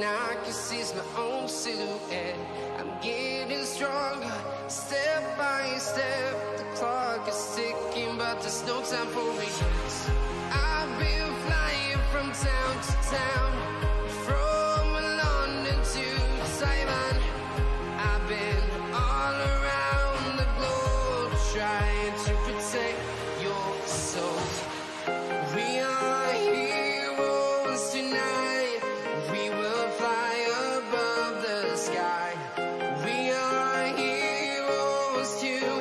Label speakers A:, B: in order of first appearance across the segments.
A: I can see my own silhouette. I'm getting stronger, step by step. The clock is ticking, but there's no time for regrets. I've been flying from town to town, from London to Taiwan. I've been all around the globe trying to protect your soul. We are heroes tonight. We will fly above the sky. We are heroes tonight.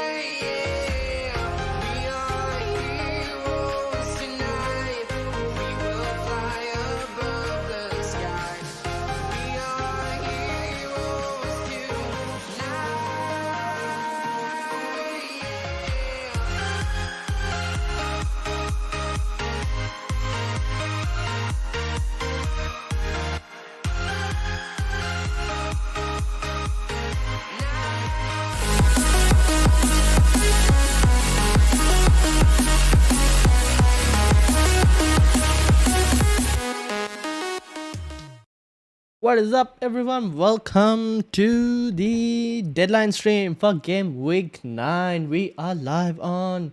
A: Yeah. We are heroes tonight. We will fly above the sky. We are heroes tonight.
B: What is up, everyone? Welcome to the deadline stream for game week 9. We are live on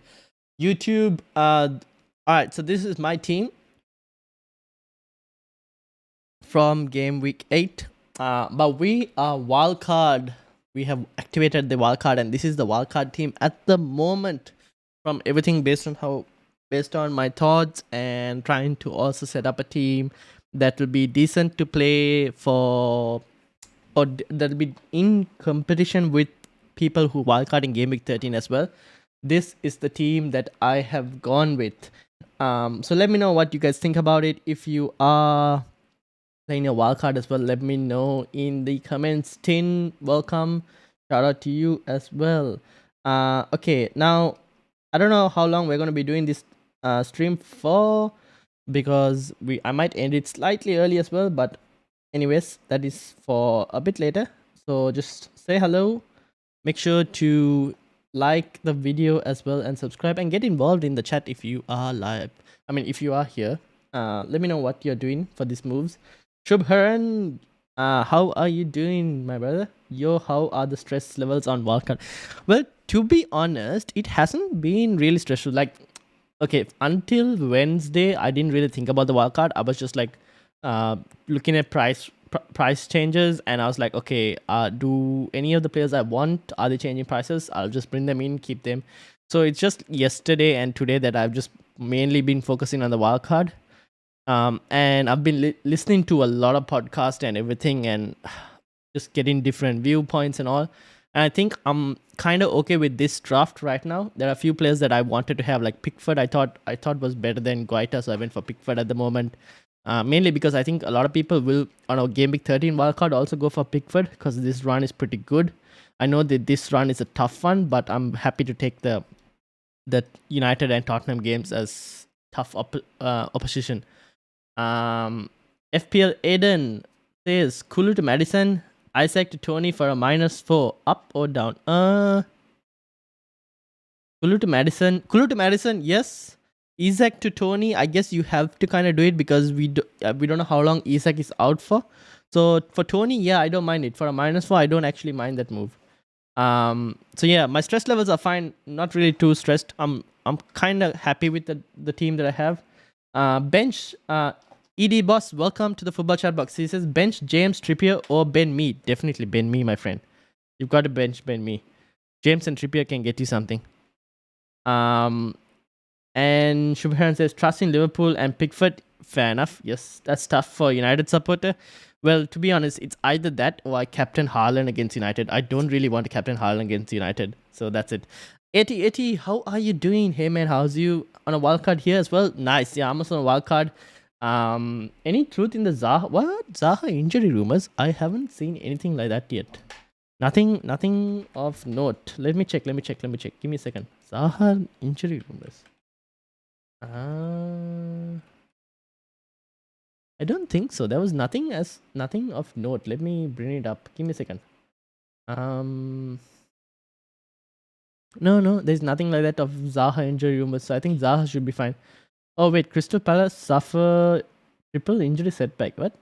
B: YouTube. Alright, so this is my team from game week 8. But we are wildcard. We have activated the wildcard, and this is the wildcard team at the moment. From everything based on my thoughts, and trying to also set up a team that will be decent to play for, or that will be in competition with people who wildcard in game week 13 as well. This is the team that I have gone with. So let me know what you guys think about it. If you are playing a wildcard as well, let me know in the comments. Tin, welcome. Shout out to you as well. Okay, now I don't know how long we're going to be doing this stream for, because I might end it slightly early as well, but anyways, that is for a bit later. So just say hello, make sure to like the video as well, and subscribe, and get involved in the chat if you are live. If you are here, let me know what you're doing for these moves. Shubharan, how are you doing, my brother? How are the stress levels on wildcard? Well, to be honest, it hasn't been really stressful. Like, okay, until Wednesday, I didn't really think about the wildcard. I was just like looking at price changes, and I was like, okay, do any of the players I want, are they changing prices? I'll just bring them in, keep them. So it's just yesterday and today that I've just mainly been focusing on the wildcard. And I've been listening to a lot of podcasts and everything, and just getting different viewpoints and all. And I think I'm kind of okay with this draft right now. There are a few players that I wanted to have, like Pickford. I thought was better than Guaita, so I went for Pickford at the moment. Mainly because I think a lot of people will, on our game week 13 wildcard, also go for Pickford, because this run is pretty good. I know that this run is a tough one, but I'm happy to take the United and Tottenham games as tough opposition. FPL Aiden says Kulu to Madison, Isak to Tony for a -4, up or down? Kulu to Madison, yes. Isak to Tony, I guess you have to kind of do it, because we don't know how long Isak is out for. So for Tony, yeah, I don't mind it. For a -4, I don't actually mind that move. So yeah, my stress levels are fine. Not really too stressed. I'm kind of happy with the team that I have. Bench, ED Boss, welcome to the football chat box. He says bench James, Trippier, or Ben Mee. Definitely Ben Mee, my friend. You've got to bench Ben Mee. James and Trippier can get you something. And Shubharan says trust in Liverpool and Pickford. Fair enough. Yes, that's tough for a United supporter. Well, to be honest, it's either that or I captain Haaland against United. I don't really want to captain Haaland against United. So that's it. 80, how are you doing? Hey man, how's you on a wildcard here as well? Nice. Yeah, I'm also on a wildcard. Any truth in the Zaha injury rumors? I haven't seen anything like that yet. Nothing of note. Let me check. Give me a second. Zaha injury rumors. I don't think so. There was nothing of note. Let me bring it up. Give me a second. No, there's nothing like that of Zaha injury rumors. So I think Zaha should be fine. Oh wait, Crystal Palace suffer Triple injury setback. What?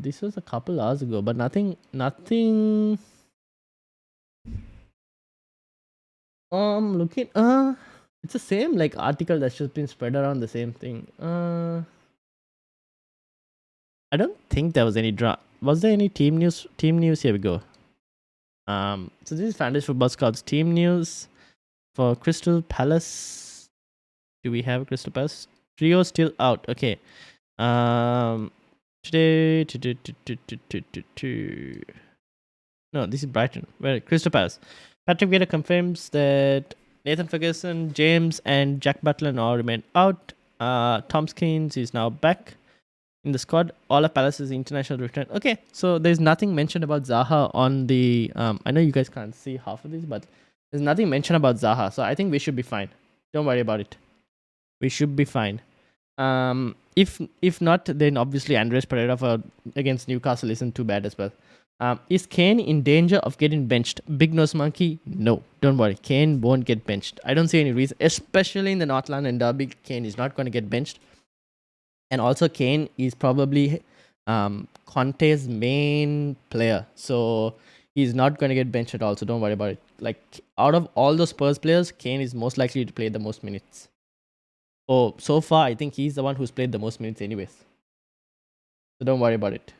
B: This was a couple hours ago, but nothing. Looking. It's the same like article that's just been spread around the same thing. I don't think there was any Was there any team news? Team news. Here we go. So this is Fantasy Football Scouts team news for Crystal Palace. Do we have Crystal Palace? Trio still out. Okay. Today. No, this is Brighton. Where Crystal Palace. Patrick Vieira confirms that Nathan Ferguson, James, and Jack Butland all remain out. Tom Skins is now back in the squad. All of Palace's international return. Okay, so there's nothing mentioned about Zaha on the. I know you guys can't see half of this, but there's nothing mentioned about Zaha, so I think we should be fine. Don't worry about it. We should be fine. If not, then obviously Andres Pereira against Newcastle isn't too bad as well. Is Kane in danger of getting benched? Big Nose Monkey? No, don't worry. Kane won't get benched. I don't see any reason, especially in the North London derby. Kane is not going to get benched. And also, Kane is probably Conte's main player. So he's not going to get benched at all. So don't worry about it. Like, out of all those Spurs players, Kane is most likely to play the most minutes. Oh, so far, I think he's the one who's played the most minutes anyways. So don't worry about it.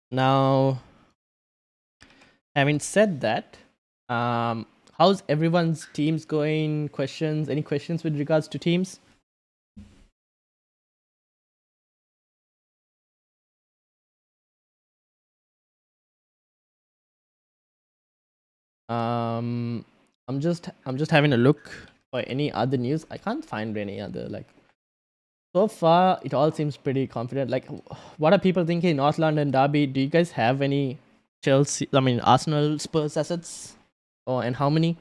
B: Now, having said that, how's everyone's teams going? Questions? Any questions with regards to teams? I'm just having a look for any other news. I can't find any other like. So far, it all seems pretty confident. Like, what are people thinking? North London derby. Do you guys have any Arsenal Spurs assets? Oh, and how many?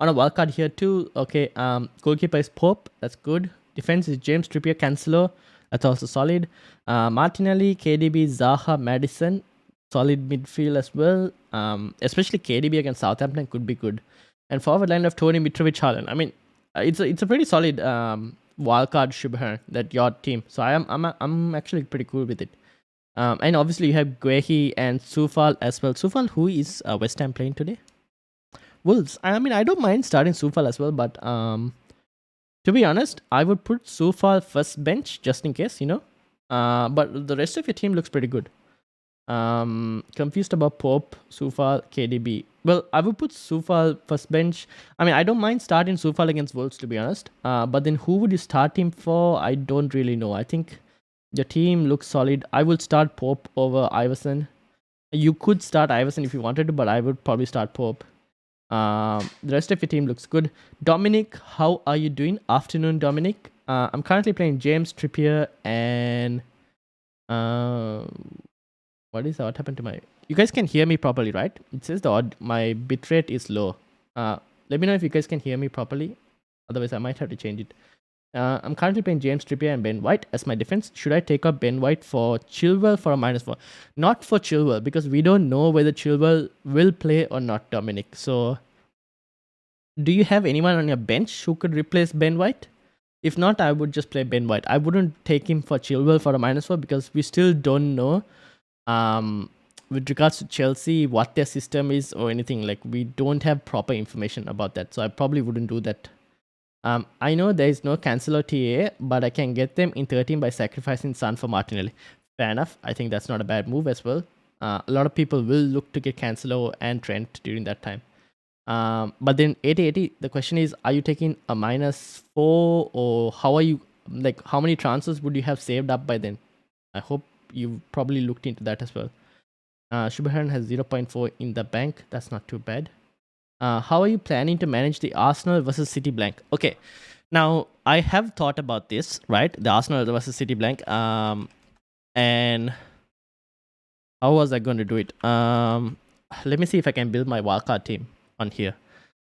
B: On a wildcard here too. Okay. Goalkeeper is Pope. That's good. Defense is James Trippier, Cancelo. That's also solid. Martinelli, KDB, Zaha, Madison. Solid midfield as well. Especially KDB against Southampton could be good. And forward line of Tony, Mitrovic, Haaland. I mean, it's a pretty solid wildcard Shubhar that your team. So I'm actually pretty cool with it. And obviously you have Guehi and Soufal as well. Soufal, who is West Ham playing today? Wolves. I mean, I don't mind starting Soufal as well, but to be honest, I would put Soufal first bench just in case, you know. But the rest of your team looks pretty good. Confused about Pope, Soufal, KDB. Well, I would put Soufal first bench. I mean, I don't mind starting Soufal against Wolves, to be honest. But then who would you start him for? I don't really know. I think your team looks solid. I would start Pope over Iverson. You could start Iverson if you wanted to, but I would probably start Pope. The rest of your team looks good. Dominic, how are you doing? Afternoon, Dominic. I'm currently playing James Trippier and what happened to my... You guys can hear me properly, right? It says my bitrate is low. Let me know if you guys can hear me properly. Otherwise, I might have to change it. I'm currently playing James Trippier and Ben White as my defense. Should I take up Ben White for Chilwell for a -4? Not for Chilwell, because we don't know whether Chilwell will play or not, Dominic. So, do you have anyone on your bench who could replace Ben White? If not, I would just play Ben White. I wouldn't take him for Chilwell for a -4 because we still don't know with regards to Chelsea what their system is or anything. Like, we don't have proper information about that, so I probably wouldn't do that. I know there is no Cancelo TA, but I can get them in 13 by sacrificing Son for Martinelli. Fair enough. I think that's not a bad move as well. A lot of people will look to get Cancelo and Trent during that time. But then 80-80, the question is, are you taking a -4 or how are you, like, how many transfers would you have saved up by then? I hope you probably looked into that as well. Shubharan has 0.4 in the bank. That's not too bad. How are you planning to manage the Arsenal versus City blank? Okay, now I have thought about this, right? The Arsenal versus City blank. And how was I going to do it? Let me see if I can build my wildcard team on here.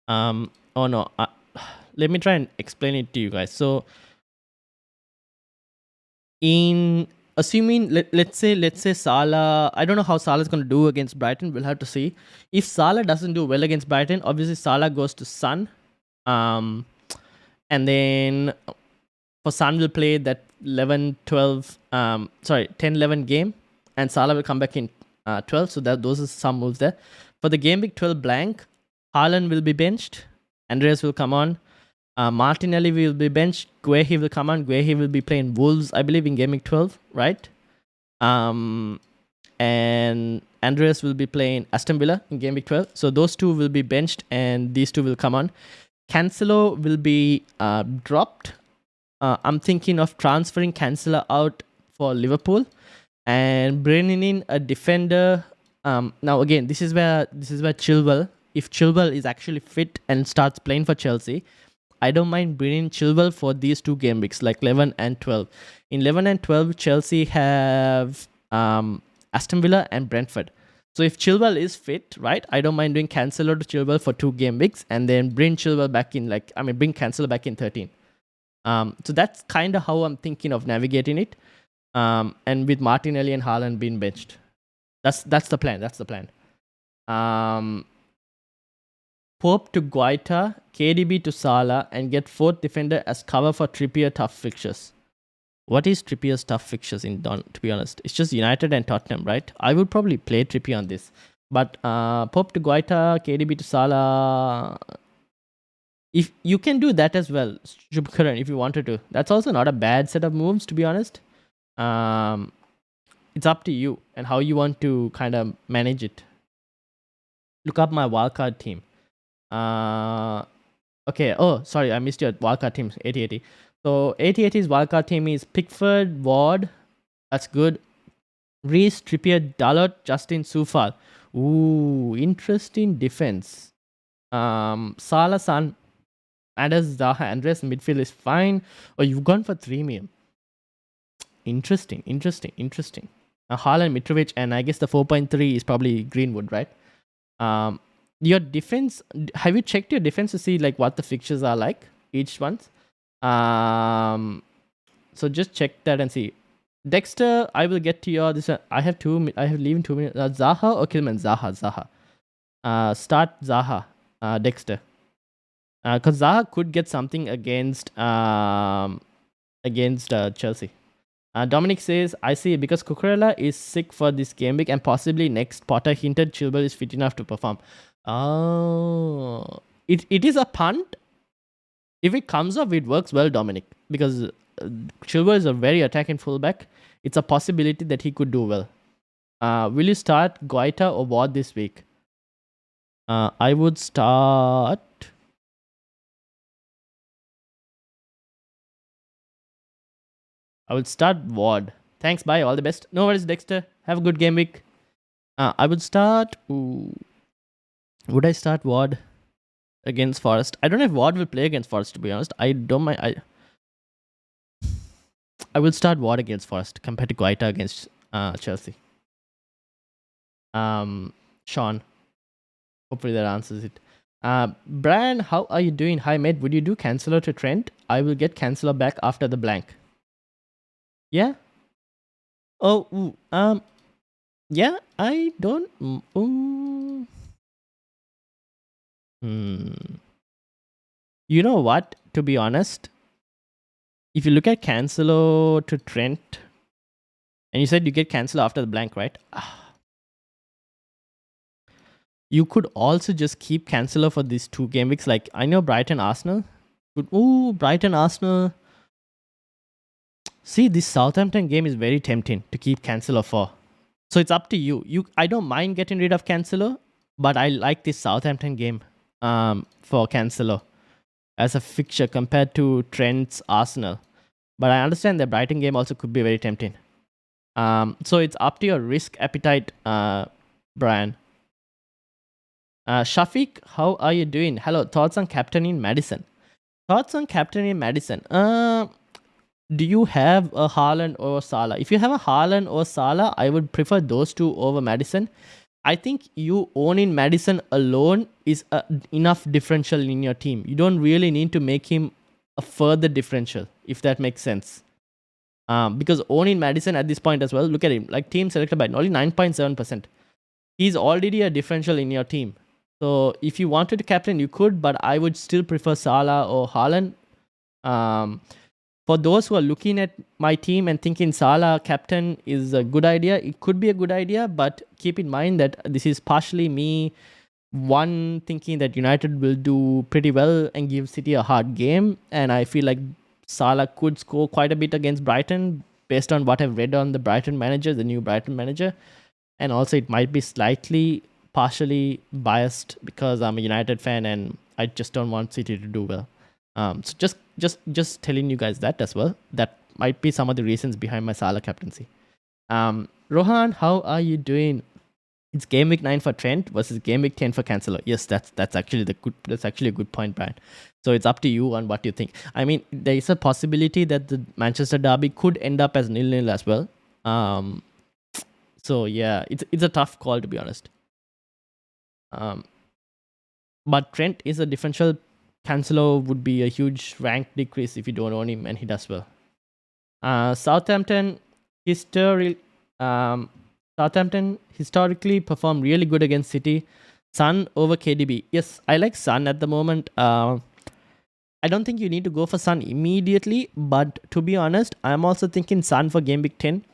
B: Oh no. Let me try and explain it to you guys. So, in assuming let's say Salah, I don't know how Salah's going to do against Brighton. We'll have to see. If Salah doesn't do well against Brighton, obviously Salah goes to Son, and then for Son will play that 10-11 game, and Salah will come back in 12. So those are some moves there. For the game week 12 blank, Haaland will be benched. Andreas will come on. Martinelli will be benched. Guehi will come on. Guehi will be playing Wolves, I believe, in game week 12, right? And Andreas will be playing Aston Villa in game week 12. So those two will be benched, and these two will come on. Cancelo will be dropped. I'm thinking of transferring Cancelo out for Liverpool and bringing in a defender. Now again, this is where Chilwell, if Chilwell is actually fit and starts playing for Chelsea, I don't mind bringing Chilwell for these two game weeks, like 11 and 12. In 11 and 12, Chelsea have Aston Villa and Brentford. So if Chilwell is fit, right, I don't mind doing Cancelo to Chilwell for 2 game weeks and then bring Chilwell back in, bring Cancelo back in 13. So that's kind of how I'm thinking of navigating it. And with Martinelli and Haaland being benched. That's the plan. Pope to Guaita, KDB to Salah, and get 4th defender as cover for Trippier tough fixtures. What is Trippier's tough fixtures to be honest? It's just United and Tottenham, right? I would probably play Trippier on this. But Pope to Guaita, KDB to Salah, if you can do that as well, Shubkaran, if you wanted to. That's also not a bad set of moves, to be honest. It's up to you and how you want to kind of manage it. Look up my wildcard team. Okay. Oh, sorry, I missed your wildcard team. 80-80. So 80-80's wildcard team is Pickford, Ward. That's good. Reece, Trippier, Dalot, Justin, Soufal. Ooh, interesting defense. Salah, Son, Anders, Zaha, Andres, midfield is fine. Oh, you've gone for 3 million. Interesting. Haaland, Mitrovic, and I guess the 4.3 is probably Greenwood, right? Your defense, have you checked your defense to see like what the fixtures are like each one? So just check that and see. Dexter, I will get to your this. I have leaving 2 minutes. Zaha or Kilman? Zaha. Start Zaha. Dexter. Because Zaha could get something against Chelsea. Dominic says, I see, because Cucurella is sick for this game week and possibly next. Potter hinted Chilwell is fit enough to perform. Oh, it is a punt. If it comes off, it works well, Dominic, because Chilwell is a very attacking fullback. It's a possibility that he could do well. Will you start Guaita or Ward this week? I would start. Ward. Thanks, bye, all the best. No worries, Dexter. Have a good game week. I would start. Would I start Ward against Forest? I don't know if Ward will play against Forest, to be honest. I don't mind. I will start Ward against Forest compared to Guaita against Chelsea. Sean. Hopefully that answers it. Brian, how are you doing? Hi, mate. Would you do Cancelo to Trent? I will get Cancelo back after the blank. Yeah? Oh, yeah, I don't. You know what? To be honest, if you look at Cancelo to Trent, and you said you get Cancelo after the blank, right? You could also just keep Cancelo for these 2 game weeks. Like, I know Brighton Arsenal. Brighton Arsenal. See, this Southampton game is very tempting to keep Cancelo for. So it's up to you. I don't mind getting rid of Cancelo, but I like this Southampton game for Cancelo as a fixture compared to Trent's Arsenal. But I understand the Brighton game also could be very tempting. So it's up to your risk appetite, Brian. Shafiq, how are you doing? Hello, thoughts on captaining Madison? Do you have a Haaland or Salah? If you have a Haaland or Salah, I would prefer those 2 over Madison. I think you owning Madison alone is enough differential in your team. You don't really need to make him a further differential, if that makes sense. Because owning Madison at this point as well, look at him, like team selected by only 9.7%. He's already a differential in your team. So if you wanted to captain, you could, but I would still prefer Salah or Haaland. For those who are looking at my team and thinking Salah captain is a good idea, it could be a good idea, but keep in mind that this is partially me, one, thinking that United will do pretty well and give City a hard game, and I feel like Salah could score quite a bit against Brighton based on what I've read on the Brighton manager, the new Brighton manager. And also it might be slightly partially biased because I'm a United fan and I just don't want City to do well. So just telling you guys that as well. That might be some of the reasons behind my Salah captaincy. Rohan, how are you doing? It's game week 9 for Trent versus game week 10 for Cancelo. Yes, that's actually a good point, Brian. So it's up to you on what you think. I mean, there is a possibility that the Manchester derby could end up as 0-0 as well. So yeah, it's a tough call, to be honest. But Trent is a differential. Cancelo would be a huge rank decrease if you don't own him, and he does well. Southampton historically performed really good against City. Son over KDB. Yes, I like Son at the moment. I don't think you need to go for Son immediately, but to be honest, I'm also thinking Son for game week 10.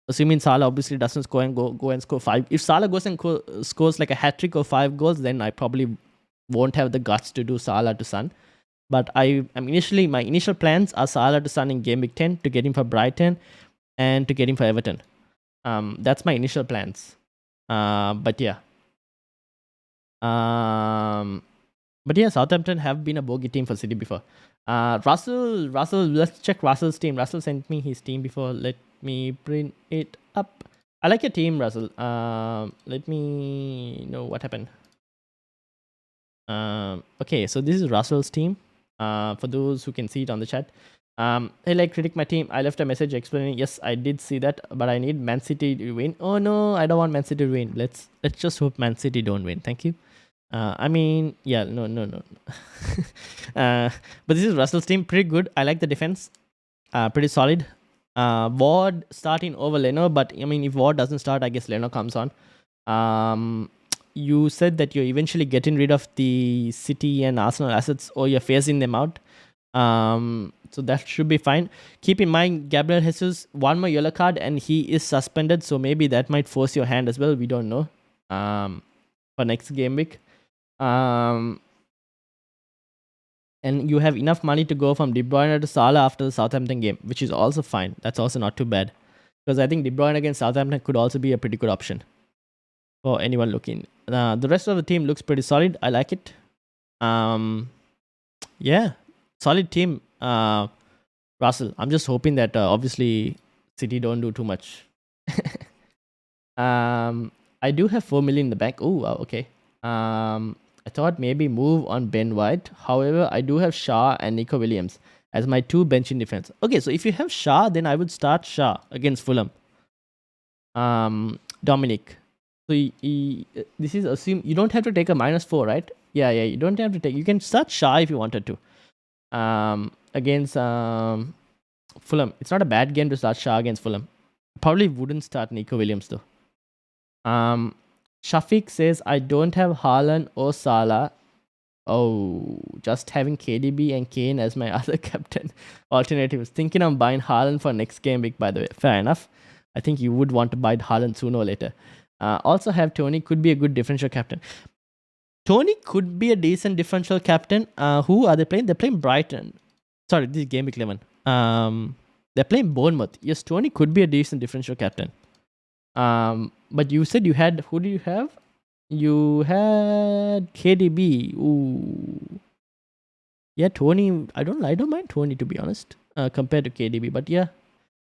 B: Assuming Salah obviously doesn't score and go and score 5. If Salah goes and scores like a hat-trick or 5 goals, then I probably won't have the guts to do Salah to Son. But my initial plans are Salah to Son in game week 10 to get him for Brighton and to get him for Everton. That's my initial plans. But yeah, Southampton have been a bogey team for City before. Russell, let's check Russell's team. Russell sent me his team before. Let me bring it up. I like your team, Russell. Let me know what happened. Okay, so this is Russell's team. For those who can see it on the chat. Hey, like, critic my team. I left a message explaining. Yes, I did see that, but I need Man City to win. Oh no, I don't want Man City to win. Let's just hope Man City don't win. Thank you. I mean, yeah, no. But this is Russell's team. Pretty good. I like the defense. Pretty solid. Ward starting over Leno, but I mean, if Ward doesn't start, I guess Leno comes on. You said that you're eventually getting rid of the City and Arsenal assets, or you're phasing them out. So that should be fine. Keep in mind, Gabriel Jesus, one more yellow card, and he is suspended, so maybe that might force your hand as well. We don't know. For next game week. And you have enough money to go from De Bruyne to Salah after the Southampton game, which is also fine. That's also not too bad. Because I think De Bruyne against Southampton could also be a pretty good option for anyone looking. The rest of the team looks pretty solid. I like it. Yeah, solid team. Russell, I'm just hoping that obviously City don't do too much. I do have 4 million in the bank. Oh, wow, okay. I thought maybe move on Ben White. However, I do have Shaw and Nico Williams as my 2 bench in defense. Okay, so if you have Shaw, then I would start Shaw against Fulham. Dominic. So this is assume you don't have to take a -4, right? Yeah, you don't have to take. You can start Shaw if you wanted to. Against Fulham. It's not a bad game to start Shaw against Fulham. Probably wouldn't start Nico Williams though. Shafiq says, I don't have Haaland or Salah. Oh, just having KDB and Kane as my other captain alternatives. Thinking I'm buying Haaland for next game week, by the way. Fair enough. I think you would want to buy Haaland sooner or later. Also have Tony. Could be a good differential captain. Tony could be a decent differential captain. Who are they playing? They're playing Brighton. Sorry, this is game week 11. They're playing Bournemouth. Yes, Tony could be a decent differential captain. But you said you had, who do you have? You had KDB. Ooh. Yeah, Tony. I don't mind Tony, to be honest, compared to KDB. But yeah,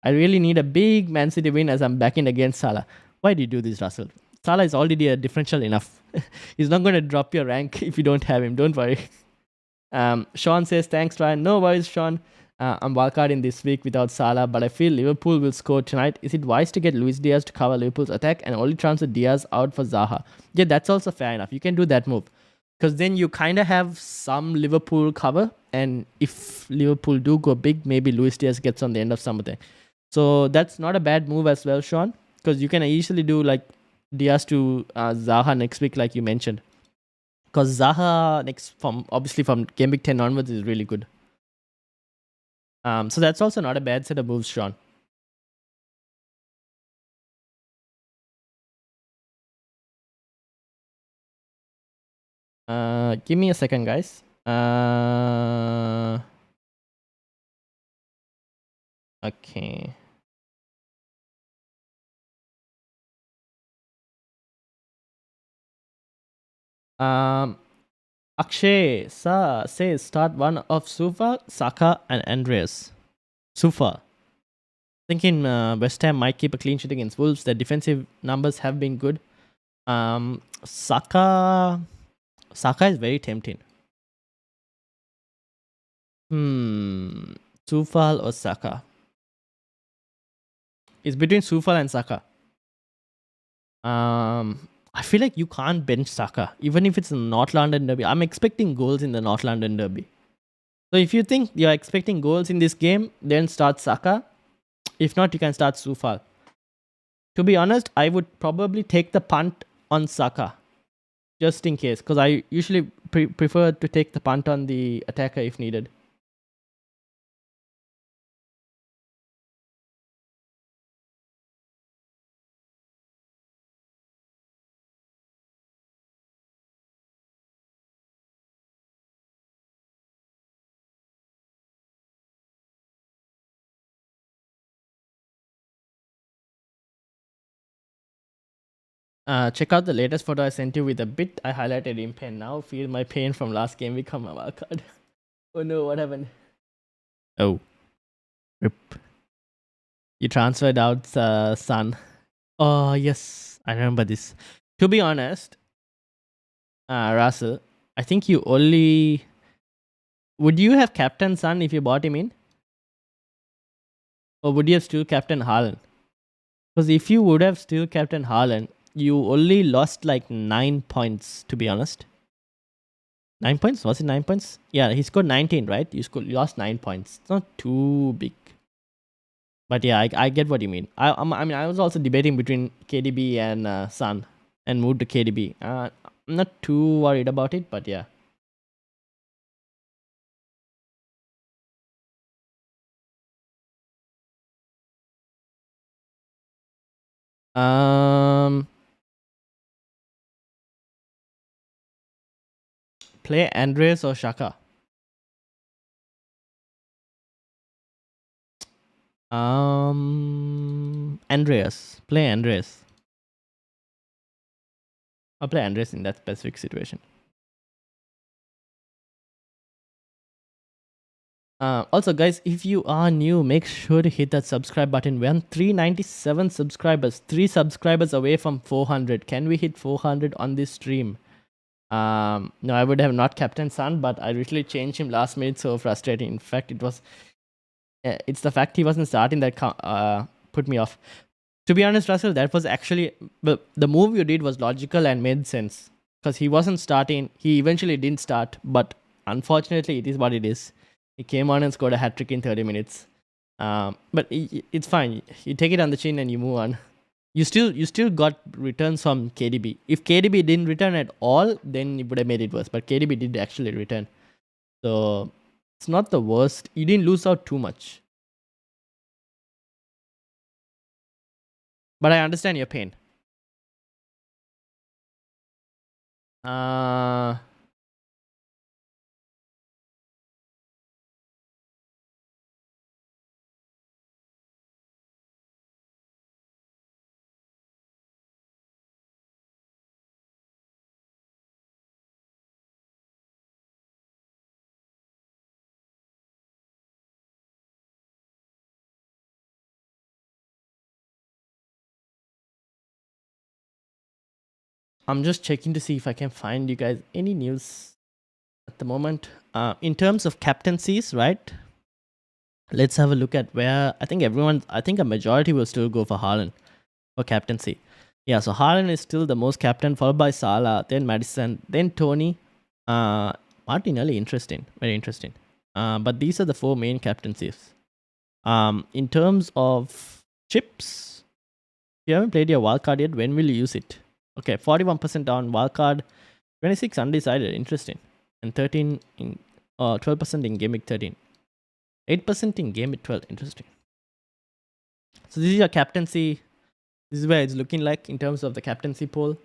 B: I really need a big Man City win as I'm backing against Salah. Why do you do this, Russell? Salah is already a differential enough. He's not going to drop your rank if you don't have him. Don't worry. Sean says, thanks, Ryan. No worries, Sean. I'm wildcarding this week without Salah, but I feel Liverpool will score tonight. Is it wise to get Luis Diaz to cover Liverpool's attack and only transfer Diaz out for Zaha? Yeah, that's also fair enough. You can do that move. Because then you kind of have some Liverpool cover, and if Liverpool do go big, maybe Luis Diaz gets on the end of something. So that's not a bad move as well, Sean, because you can easily do like Diaz to Zaha next week, like you mentioned. Because Zaha obviously from Game Week 10 onwards is really good. So that's also not a bad set of moves, Sean. Give me a second, guys. Okay. Akshay says start one of Sufa, Saka, and Andreas. Sufa. Thinking West Ham might keep a clean sheet against Wolves. Their defensive numbers have been good. Saka is very tempting. Sufal or Saka? It's between Sufal and Saka. I feel like you can't bench Saka, even if it's a North London derby. I'm expecting goals in the North London derby. So if you think you're expecting goals in this game, then start Saka. If not, you can start Sufal. To be honest, I would probably take the punt on Saka, just in case, because I usually prefer to take the punt on the attacker if needed. Check out the latest photo I sent you with a bit I highlighted in pen. Now feel my pain from last game become a wildcard. Oh no, what happened? Oh. Rip. You transferred out Sun. Oh yes, I remember this. To be honest, Russell, I think you only... Would you have captain Sun if you bought him in? Or would you have still captain Haaland? Because if you would have still captain Haaland, you only lost like 9 points, to be honest. 9 points? Was it 9 points? Yeah, he scored 19, right? You lost 9 points. It's not too big. But yeah, I get what you mean. I mean, I was also debating between KDB and Sun and moved to KDB. I'm not too worried about it, but yeah. Play Andres or Shaka? Andreas. Play Andreas. I'll play Andreas in that specific situation. Also, guys, if you are new, make sure to hit that subscribe button. We're on 397 subscribers. 3 subscribers away from 400. Can we hit 400 on this stream? No, I would have not captain Sun, but I literally changed him last minute. So frustrating. In fact, it's the fact he wasn't starting that put me off. To be honest, Russell, that was actually the move you did was logical and made sense because he wasn't starting. He eventually didn't start, but unfortunately, it is what it is. He came on and scored a hat trick in 30 minutes. But it's fine. You take it on the chin and you move on. You still got returns from KDB. If KDB didn't return at all, then it would have made it worse. But KDB did actually return. So it's not the worst. You didn't lose out too much. But I understand your pain. I'm just checking to see if I can find you guys any news at the moment. In terms of captaincies, right? Let's have a look at where I think a majority will still go for Haaland for captaincy. Yeah, so Haaland is still the most captain, followed by Salah, then Madison, then Tony. Martinelli, interesting, very interesting. But these are the 4 main captaincies. In terms of chips, if you haven't played your wildcard yet, when will you use it? Okay, 41% on wildcard, 26 undecided, interesting, and 12% in game week 13, 8% in game week 12, interesting. So this is your captaincy. This is where it's looking like in terms of the captaincy poll.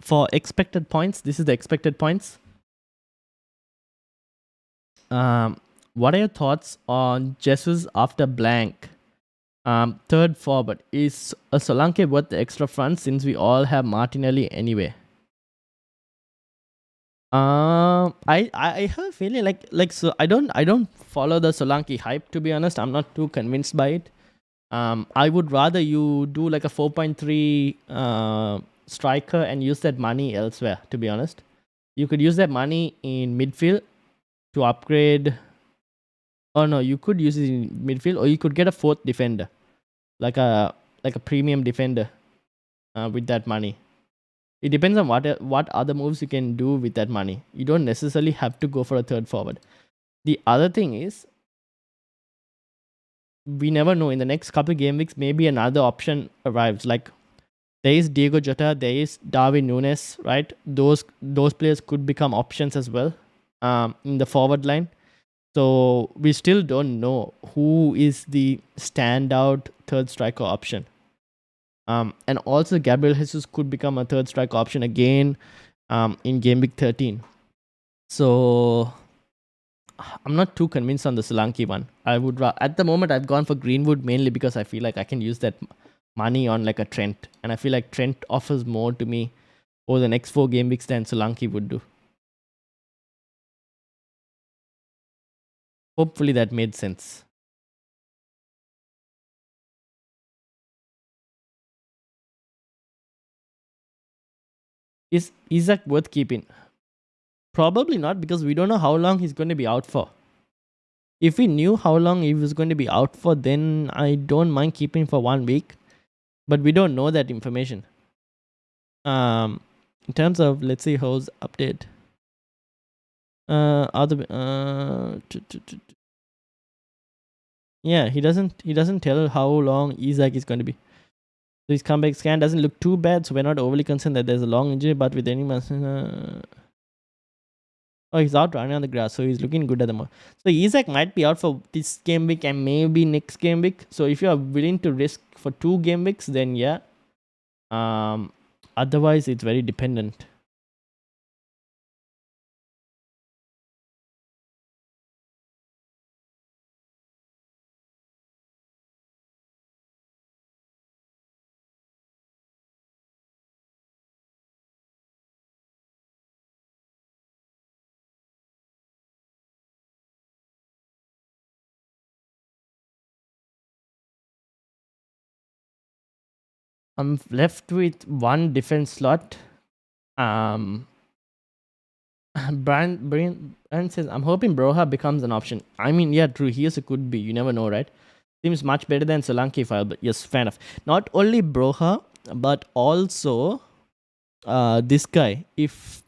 B: For expected points, this is the expected points. What are your thoughts on Jesus after blank? Third forward. Is a Solanke worth the extra front since we all have Martinelli anyway? I have a feeling like so I don't follow the Solanke hype, to be honest. I'm not too convinced by it. I would rather you do like a 4.3 striker and use that money elsewhere, to be honest. You could use that money in midfield to upgrade. Oh no, you could use it in midfield, or you could get a fourth defender, like a premium defender, with that money. It depends on what other moves you can do with that money. You don't necessarily have to go for a third forward. The other thing is, we never know. In the next couple of game weeks, maybe another option arrives. Like there is Diego Jota, there is Darwin Núñez, right? Those players could become options as well, in the forward line. So we still don't know who is the standout third striker option. And also Gabriel Jesus could become a third striker option again, in game week 13. So I'm not too convinced on the Solanke one. At the moment I've gone for Greenwood mainly because I feel like I can use that money on like a Trent, and I feel like Trent offers more to me over the next 4 game weeks than Solanke would do. Hopefully that made sense. Is Isak worth keeping? Probably not, because we don't know how long he's going to be out for. If we knew how long he was going to be out for, then I don't mind keeping for 1 week. But we don't know that information. In terms of, let's see, how's update. Yeah, he doesn't tell how long Isak is going to be. So his comeback scan doesn't look too bad, so we're not overly concerned that there's a long injury. But with any oh, he's out running on the grass, so he's looking good at the moment. So Isak might be out for this game week and maybe next game week. So if you are willing to risk for 2 game weeks, then yeah. Otherwise, it's very dependent. I'm left with 1 defense slot. Brian says, I'm hoping Broha becomes an option. I mean, yeah, true. He also could be. You never know, right? Seems much better than Solanke file, but yes, fair enough. Not only Broha, but also this guy. If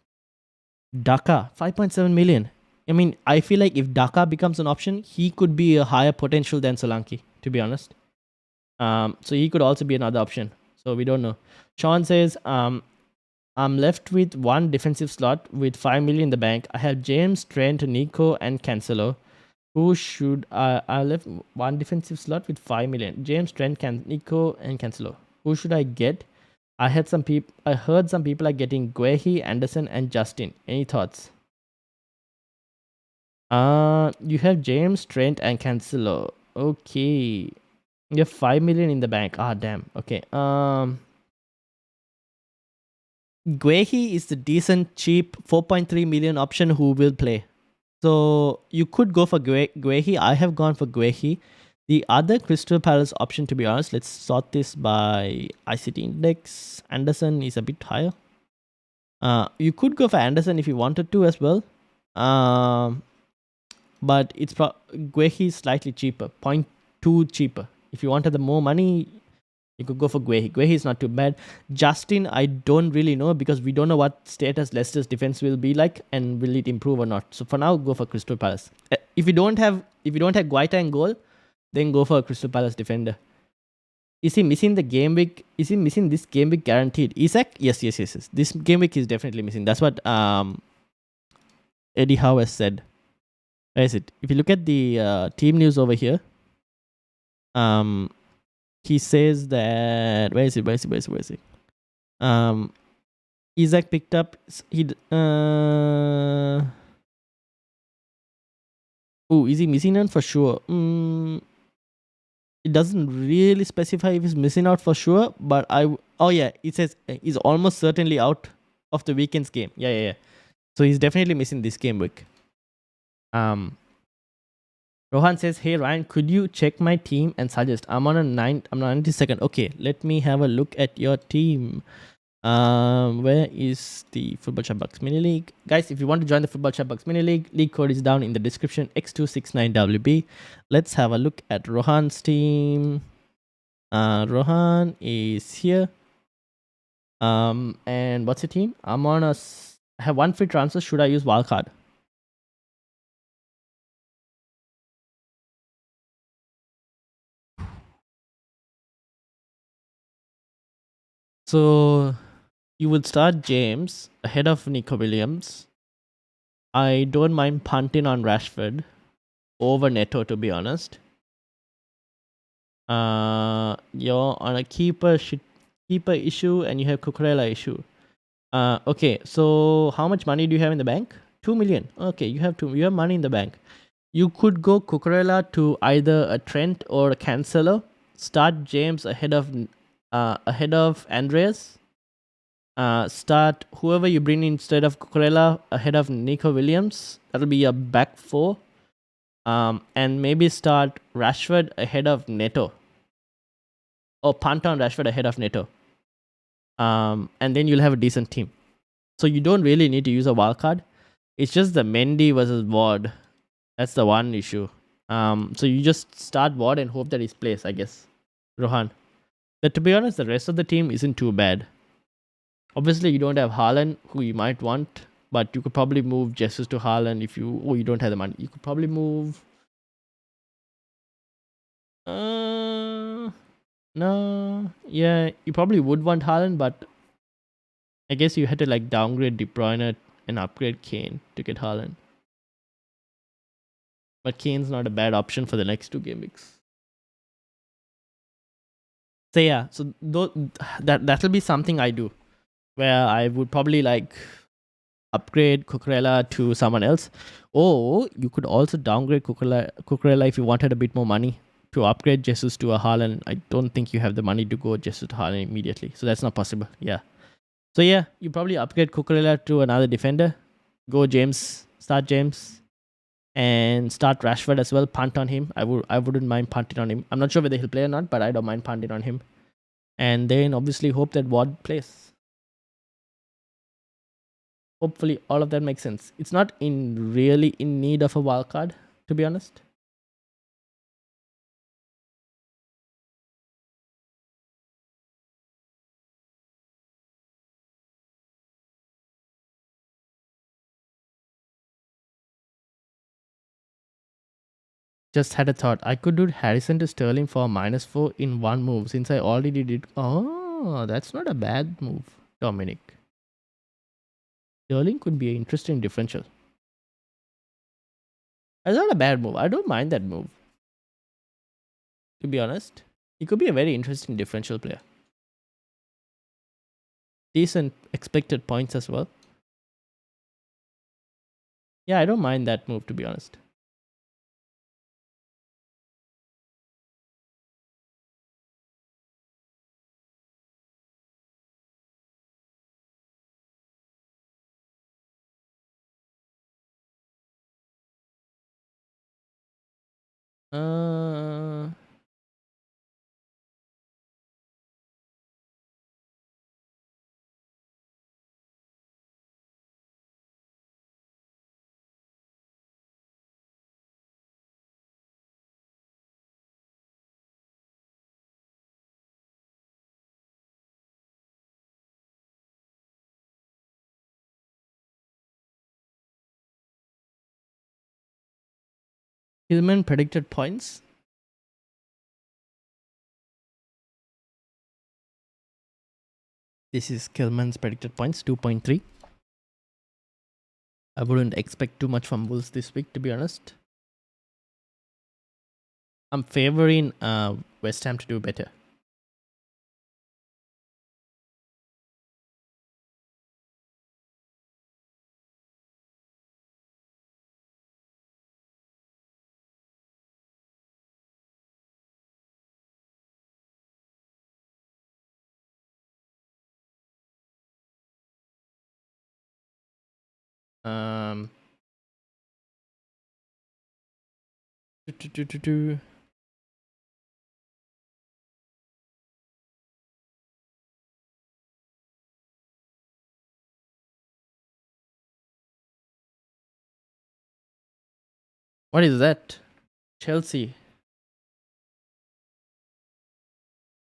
B: Daka, 5.7 million. I mean, I feel like if Daka becomes an option, he could be a higher potential than Solanke, to be honest. So he could also be another option. So we don't know. Sean says, I'm left with 1 defensive slot with 5 million in the bank. I have James, Trent, Nico, and Cancelo. Who should I left 1 defensive slot with 5 million. James, Trent, Nico, and Cancelo. Who should I get? I heard some people are getting Guehi, Anderson, and Justin. Any thoughts? You have James, Trent, and Cancelo. Okay. You have 5 million in the bank. Ah, damn. Okay. Guehi is the decent, cheap 4.3 million option who will play. So you could go for Guehi. I have gone for Guehi. The other Crystal Palace option, to be honest, let's sort this by ICT index. Anderson is a bit higher. You could go for Anderson if you wanted to as well. But it's Guehi is slightly cheaper, 0.2 cheaper. If you wanted the more money, you could go for Guehi. Guehi is not too bad. Justin, I don't really know because we don't know what status Leicester's defense will be like and will it improve or not. So for now, go for Crystal Palace. If you don't have Guaita in goal, then go for a Crystal Palace defender. Is he missing the game week? Is he missing this game week guaranteed? Isak? Yes. This game week is definitely missing. That's what Eddie Howe has said. Where is it? If you look at the team news over here, he says that where is it? Isak picked up is he missing out for sure? It doesn't really specify if he's missing out for sure, but it says he's almost certainly out of the weekend's game. Yeah. So he's definitely missing this game week. Rohan says, "Hey Ryan, could you check my team and suggest? I'm on 92nd. Okay, let me have a look at your team. Where is the Football Chatbox Mini League? Guys, if you want to join the Football Chatbox Mini League, league code is down in the description, X269WB. Let's have a look at Rohan's team. Rohan is here. And what's your team? I have one free transfer. Should I use Wildcard? So you would start James ahead of Nico Williams. I don't mind punting on Rashford over Neto, to be honest. You're on a keeper issue and you have Cucurella issue. Okay, so how much money do you have in the bank? 2 million. Okay, you have money in the bank. You could go Cucurella to either a Trent or a Cancelo. Start James ahead of Andreas. Start whoever you bring in instead of Cucurella ahead of Nico Williams. That'll be a back four. And maybe start Rashford ahead of Neto. Or punt on Rashford ahead of Neto. And then you'll have a decent team. So you don't really need to use a wildcard. It's just the Mendy versus Ward. That's the one issue. So you just start Ward and hope that he's plays, I guess. Rohan. But to be honest, the rest of the team isn't too bad. Obviously, you don't have Haaland, who you might want, but you could probably move Jesus to Haaland if you don't have the money. You could probably move. No, yeah, you probably would want Haaland, but I guess you had to like downgrade De Bruyne and upgrade Kane to get Haaland. But Kane's not a bad option for the next 2 game weeks. So yeah, so that'll be something I do, where I would probably like upgrade Cucurella to someone else, or you could also downgrade Cucurella if you wanted a bit more money to upgrade Jesus to a Haaland. I don't think you have the money to go Jesus to Haaland immediately, so that's not possible. Yeah, so yeah, you probably upgrade Cucurella to another defender, go James, start James, and start Rashford as well. Punt on him. I wouldn't mind punting on him. I'm not sure whether he'll play or not, but I don't mind punting on him. And then obviously hope that Ward plays. Hopefully all of that makes sense. It's not really in need of a wild card, to be honest. Just had a thought. I could do Harrison to Sterling for -4 in one move since I already did. Oh, that's not a bad move, Dominic. Sterling could be an interesting differential. That's not a bad move. I don't mind that move. To be honest, he could be a very interesting differential player. Decent expected points as well. Yeah, I don't mind that move, to be honest. Hillman predicted points. This is Kilman's predicted points, 2.3. I wouldn't expect too much from Wolves this week, to be honest. I'm favoring West Ham to do better. Um, do, do, do, do. What is that? Chelsea.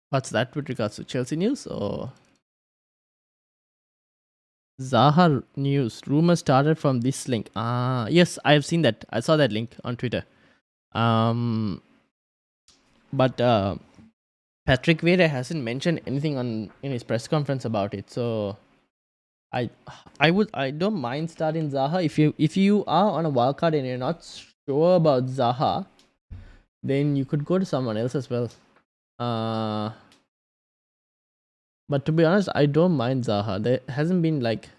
B: What's that with regards to Chelsea news or Zaha news? Rumors started from this link. Yes, I have seen that. I saw that link on Twitter. But Patrick Vieira hasn't mentioned anything in his press conference about it. So I don't mind starting Zaha. If you are on a wildcard and you're not sure about Zaha, then you could go to someone else as well. But to be honest, I don't mind Zaha. There hasn't been like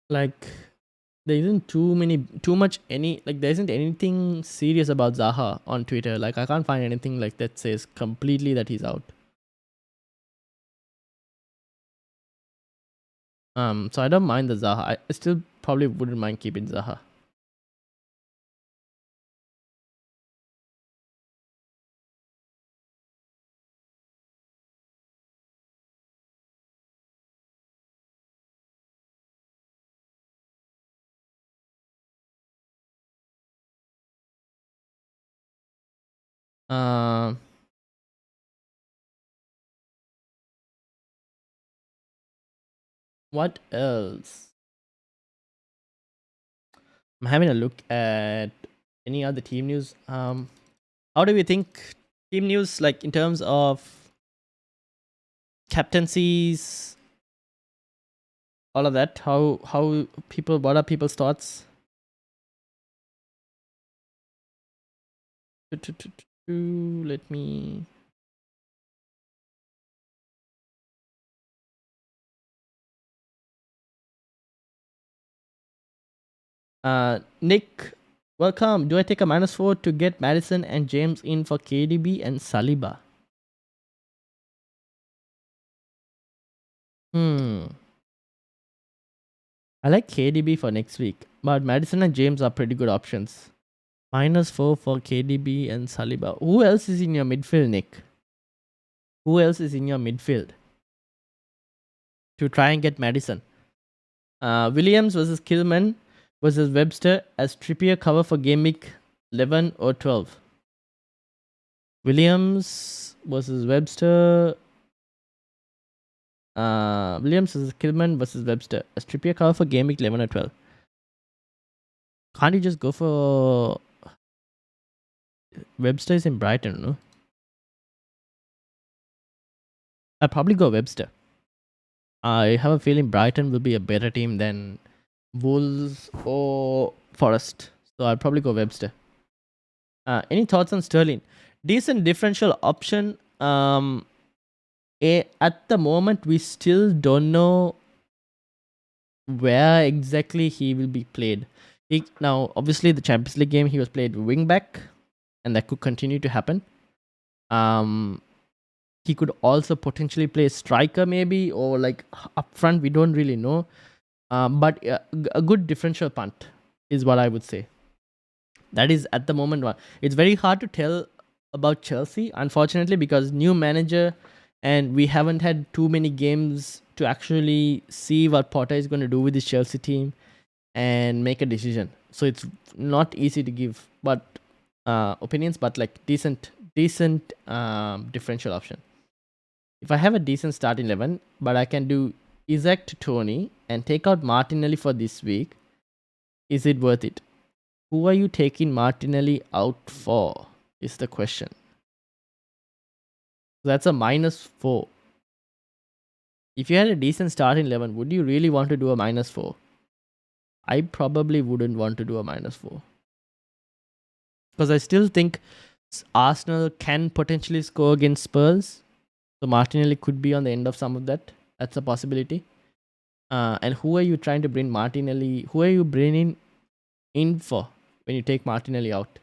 B: there isn't there isn't anything serious about Zaha on Twitter. Like I can't find anything like that says completely that he's out. So I don't mind the Zaha. I still probably wouldn't mind keeping Zaha. What else? I'm having a look at any other team news. How do we think team news, like in terms of captaincies, all of that? How people? What are people's thoughts? Let me. Nick, welcome. Do I take a -4 to get Madison and James in for KDB and Saliba? I like KDB for next week, but Madison and James are pretty good options. -4 for KDB and Saliba. Who else is in your midfield, Nick? Who else is in your midfield to try and get Madison? Williams versus Killman versus Webster as Trippier cover for game week 11 or 12. Williams versus Webster. Williams versus Killman versus Webster as Trippier cover for game week 11 or 12. Can't you just go for Webster is in Brighton, no? I'll probably go Webster. I have a feeling Brighton will be a better team than Wolves or Forest. So I'll probably go Webster. Any thoughts on Sterling? Decent differential option. At the moment, we still don't know where exactly he will be played. Now, obviously, the Champions League game, he was played wing back, and that could continue to happen. He could also potentially play striker, maybe, or like up front. We don't really know. But a good differential punt is what I would say. That is at the moment one. It's very hard to tell about Chelsea, unfortunately, because new manager, and we haven't had too many games to actually see what Potter is going to do with this Chelsea team and make a decision. So it's not easy to give opinions, but like decent differential option. If I have a decent start 11, but I can do Isak to Tony and take out Martinelli for this week, is it worth it? Who are you taking Martinelli out for? Is the question. That's a -4. If you had a decent start in 11, would you really want to do a -4? I probably wouldn't want to do a -4. Because I still think Arsenal can potentially score against Spurs. So Martinelli could be on the end of some of that. That's a possibility. And who are you trying to bring Martinelli? Who are you bringing in for when you take Martinelli out?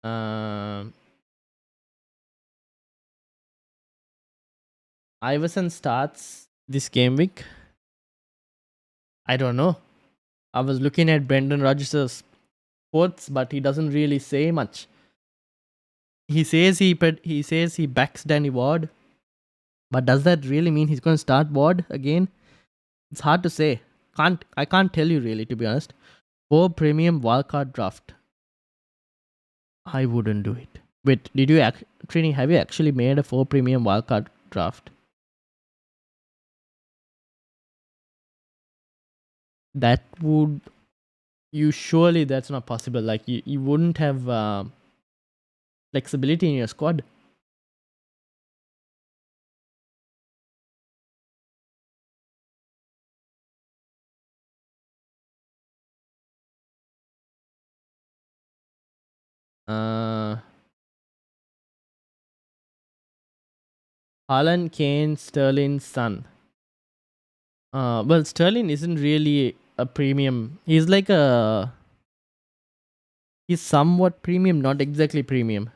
B: Um, Iverson starts this game week. I don't know. I was looking at Brendan Rodgers' quotes, but he doesn't really say much. He says he backs Danny Ward, but does that really mean he's going to start Ward again? It's hard to say. I can't tell you really, to be honest. For premium wildcard draft, I wouldn't do it. Wait, Trini, have you actually made a 4 premium wildcard draft? That would surely that's not possible. Like you wouldn't have flexibility in your squad. Haaland, Kane, Sterling, Son. Well, Sterling isn't really a premium. He's somewhat premium, not exactly premium.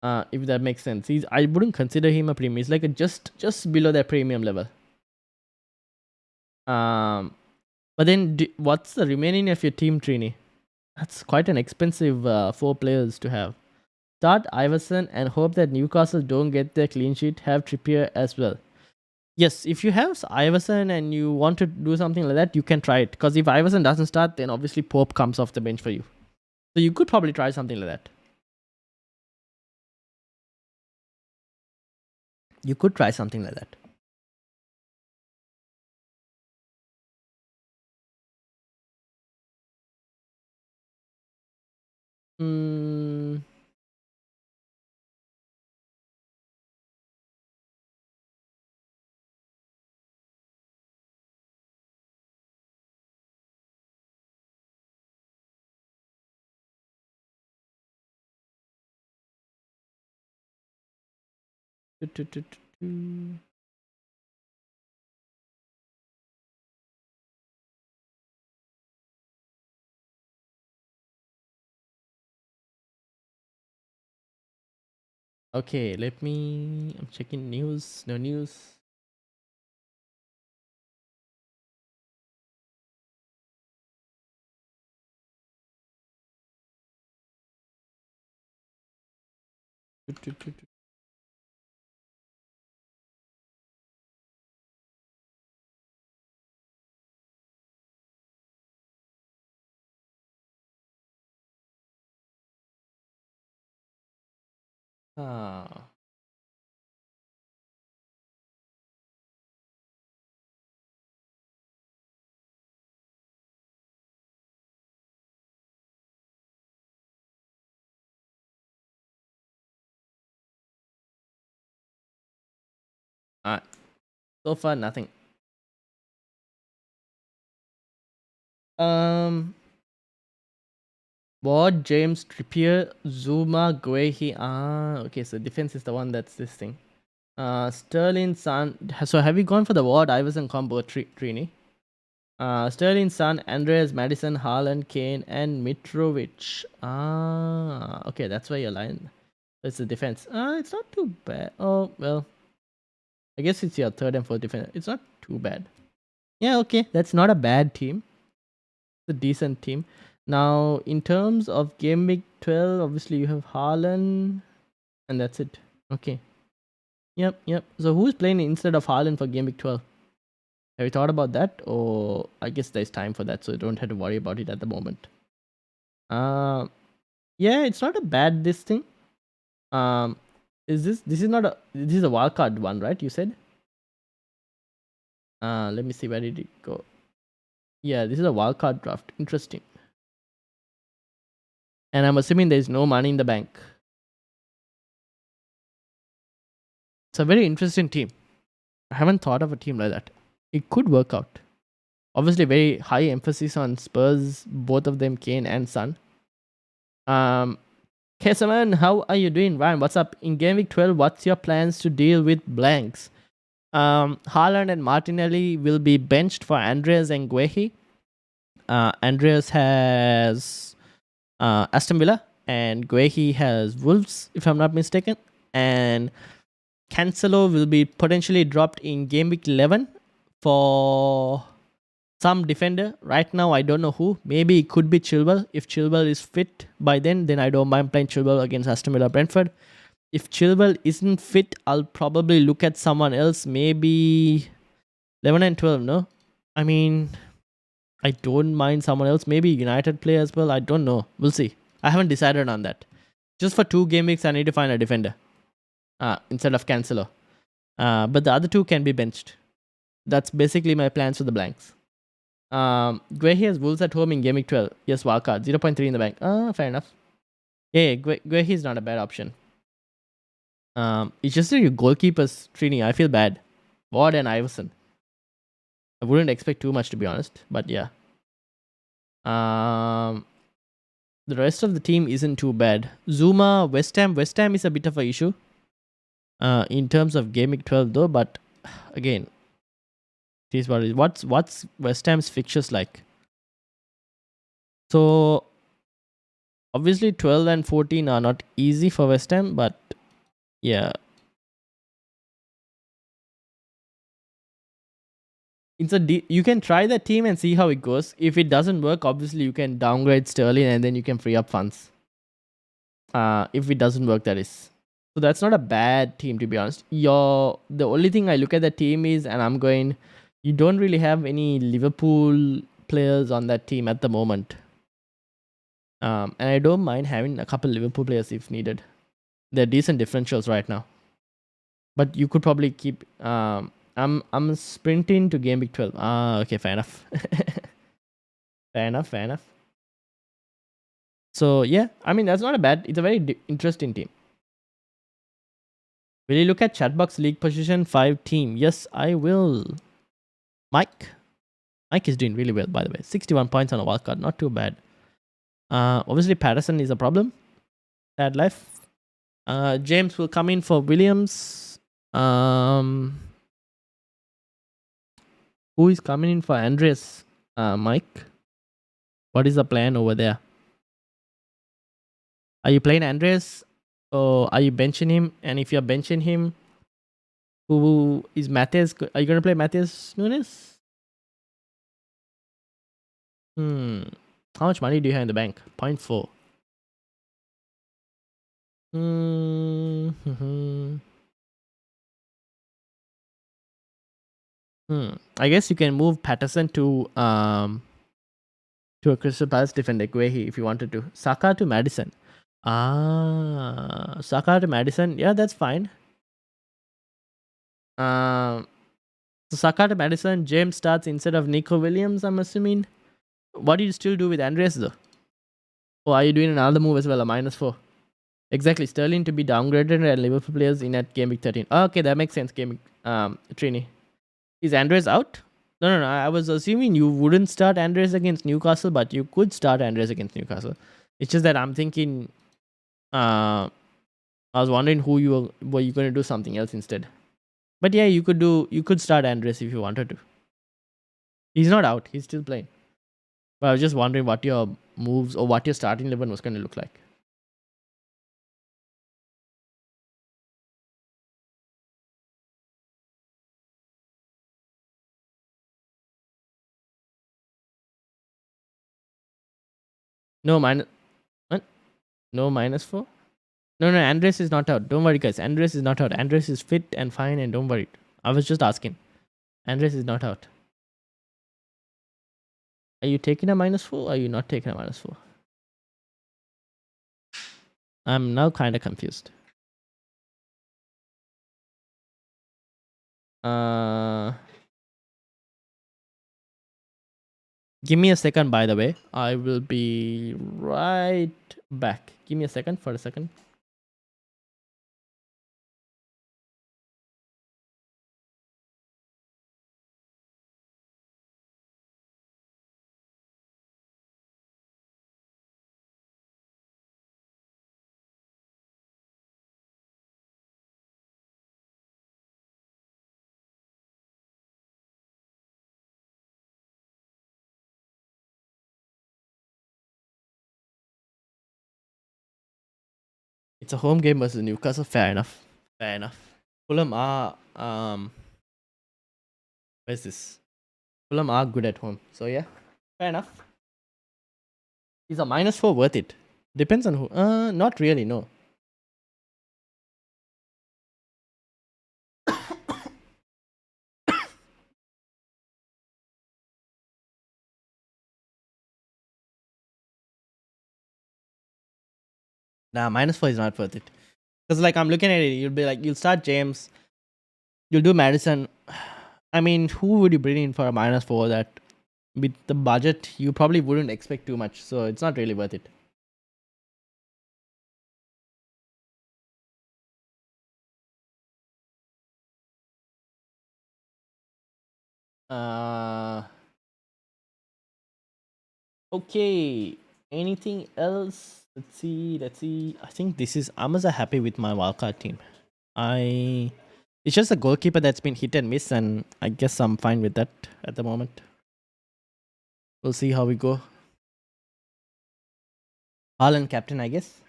B: If that makes sense. I wouldn't consider him a premium. He's like a just below that premium level. But then what's the remaining of your team, Trini? That's quite an expensive 4 players to have. Start Iverson and hope that Newcastle don't get their clean sheet. Have Trippier as well. Yes, if you have Iverson and you want to do something like that, you can try it. Because if Iverson doesn't start, then obviously Pope comes off the bench for you. So you could probably try something like that. You could try something like that. Okay, I'm checking news. No news. Ah. So far, nothing. Ward, James, Trippier, Zuma, Guehi. Okay, so defense is the one that's this thing. Sterling, Son. So have you gone for the Ward, Iverson combo, Trini? Sterling, Son, Andreas, Madison, Haaland, Kane, and Mitrovic. Okay, that's why your line. It's the defense. It's not too bad. Oh, well. I guess it's your third and fourth defense. It's not too bad. Yeah, okay. That's not a bad team. It's a decent team. Now, in terms of Game Week 12, obviously you have Haaland, and that's it. Okay. Yep. So who's playing instead of Haaland for Game Week 12? Have you thought about that? Or I guess there's time for that, so you don't have to worry about it at the moment. Yeah, it's not a bad this thing. This is a wildcard one, right? You said? Let me see, where did it go? Yeah, this is a wildcard draft. Interesting. And I'm assuming there's no money in the bank. It's a very interesting team. I haven't thought of a team like that. It could work out. Obviously, very high emphasis on Spurs, both of them, Kane and Son. Kesaman, how are you doing? Ryan, what's up? In Game Week 12, what's your plans to deal with blanks? Haaland and Martinelli will be benched for Andreas and Guehi. Andreas has Aston Villa and Guehi has Wolves, if I'm not mistaken. And Cancelo will be potentially dropped in Game Week 11 for some defender. Right now, I don't know who. Maybe it could be Chilwell. If Chilwell is fit by then I don't mind playing Chilwell against Aston Villa Brentford. If Chilwell isn't fit, I'll probably look at someone else. Maybe 11 and 12, no? I mean, I don't mind someone else. Maybe United play as well. I don't know. We'll see. I haven't decided on that. Just for 2 game weeks, I need to find a defender instead of Cancelo. But the other 2 can be benched. That's basically my plans for the blanks. Guehi has Wolves at home in Game Week 12. Yes, wildcard. 0.3 in the bank. Fair enough. Yeah, Guehi is not a bad option. It's just that your goalkeepers, Trini, I feel bad. Ward and Iverson. I wouldn't expect too much, to be honest. But yeah. The rest of the team isn't too bad. Zuma, West Ham. West Ham is a bit of an issue. In terms of Game Week 12 though. But again, it is what it is. What's West Ham's fixtures like? So obviously 12 and 14 are not easy for West Ham, but yeah. You can try the team and see how it goes. If it doesn't work, obviously you can downgrade Sterling and then you can free up funds. If it doesn't work, that is. So that's not a bad team, to be honest. The only thing I look at the team is, and I'm going, you don't really have any Liverpool players on that team at the moment. And I don't mind having a couple Liverpool players if needed. They're decent differentials right now. But you could probably keep. I'm sprinting to Game Week 12. Okay, fair enough. fair enough. So yeah, I mean that's not a bad. It's a very interesting team. Will you look at Chatbox League Position 5 team? Yes, I will. Mike is doing really well, by the way. 61 points on a wildcard, not too bad. Obviously Patterson is a problem. Sad life. James will come in for Williams. Who is coming in for Andreas? Mike. What is the plan over there? Are you playing Andreas? Or are you benching him? And if you're benching him, who is Matheus? Are you going to play Matheus Nunes? How much money do you have in the bank? 0.4. I guess you can move Patterson to a Crystal Palace defender, Guehi, if you wanted to. Saka to Madison. Saka to Madison. Yeah, that's fine. So Saka to Madison, James starts instead of Nico Williams, I'm assuming. What do you still do with Andreas though? Or are you doing another move as well, a -4? Exactly, Sterling to be downgraded and Liverpool players in at Game Week 13. Okay, that makes sense, Trini. Is Andreas out? No. I was assuming you wouldn't start Andreas against Newcastle, but you could start Andreas against Newcastle. It's just that I'm thinking, I was wondering were you going to do something else instead. But yeah, you could start Andreas if you wanted to. He's not out. He's still playing. But I was just wondering what your moves or what your starting 11 was going to look like. No, what? No -4? No, Andres is not out. Don't worry, guys. Andres is not out. Andres is fit and fine, and don't worry. I was just asking. Andres is not out. Are you taking a -4 or are you not taking a -4? I'm now kind of confused. Give me a second, by the way. I will be right back. Give me a second for a second. It's a home game versus Newcastle. Fair enough. Fair enough. Fulham are where's this? Fulham are good at home. So yeah, fair enough. Is a -4 worth it? Depends on who. Not really. No. Nah, -4 is not worth it. Because like I'm looking at it, you'll be like, you'll start James, you'll do Madison. I mean, who would you bring in for a -4 that with the budget you probably wouldn't expect too much, so it's not really worth it. Uh, okay. Anything else? Let's see. Let's see. I think this is. I'm also happy with my wildcard team. I. It's just a goalkeeper that's been hit and miss, and I guess I'm fine with that at the moment. We'll see how we go. Haaland captain, I guess.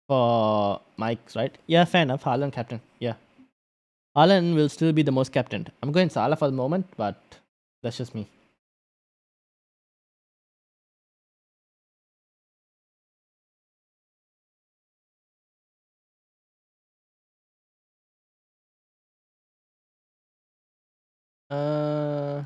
B: For Mike's, right? Yeah, fair enough. Haaland captain. Yeah. Haaland will still be the most captained. I'm going Salah for the moment, but that's just me. Uh,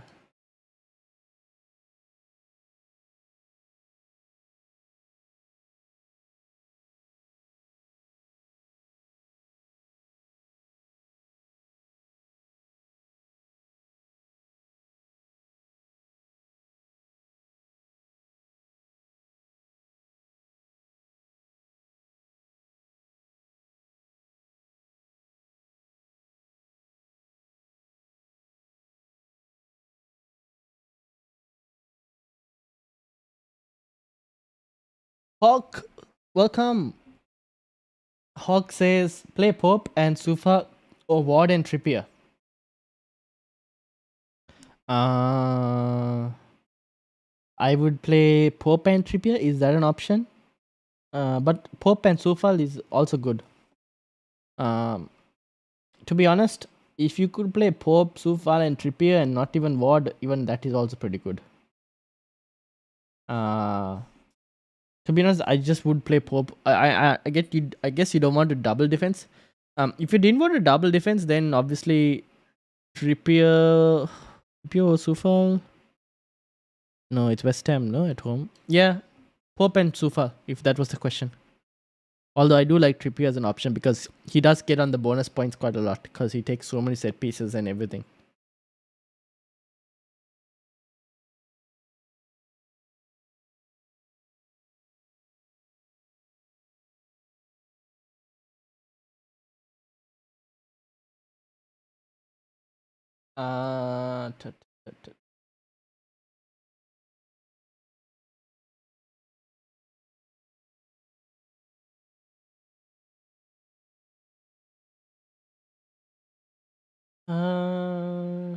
B: Hawk, welcome. Hawk says play Pope and Sufa or Ward and Trippier. I would play Pope and Trippier. Is that an option? But Pope and Sufal is also good. Um, to be honest, if you could play Pope, Sufal, and Trippier and not even Ward, even that is also pretty good. To be honest, I just would play Pope. I get you. I guess you don't want to double defense. If you didn't want to double defense, then obviously Trippier or Sufal. No, it's West Ham. No, at home. Yeah, Pope and Sufal. If that was the question. Although I do like Trippier as an option because he does get on the bonus points quite a lot because he takes so many set pieces and everything. Uh, t- t- t- uh,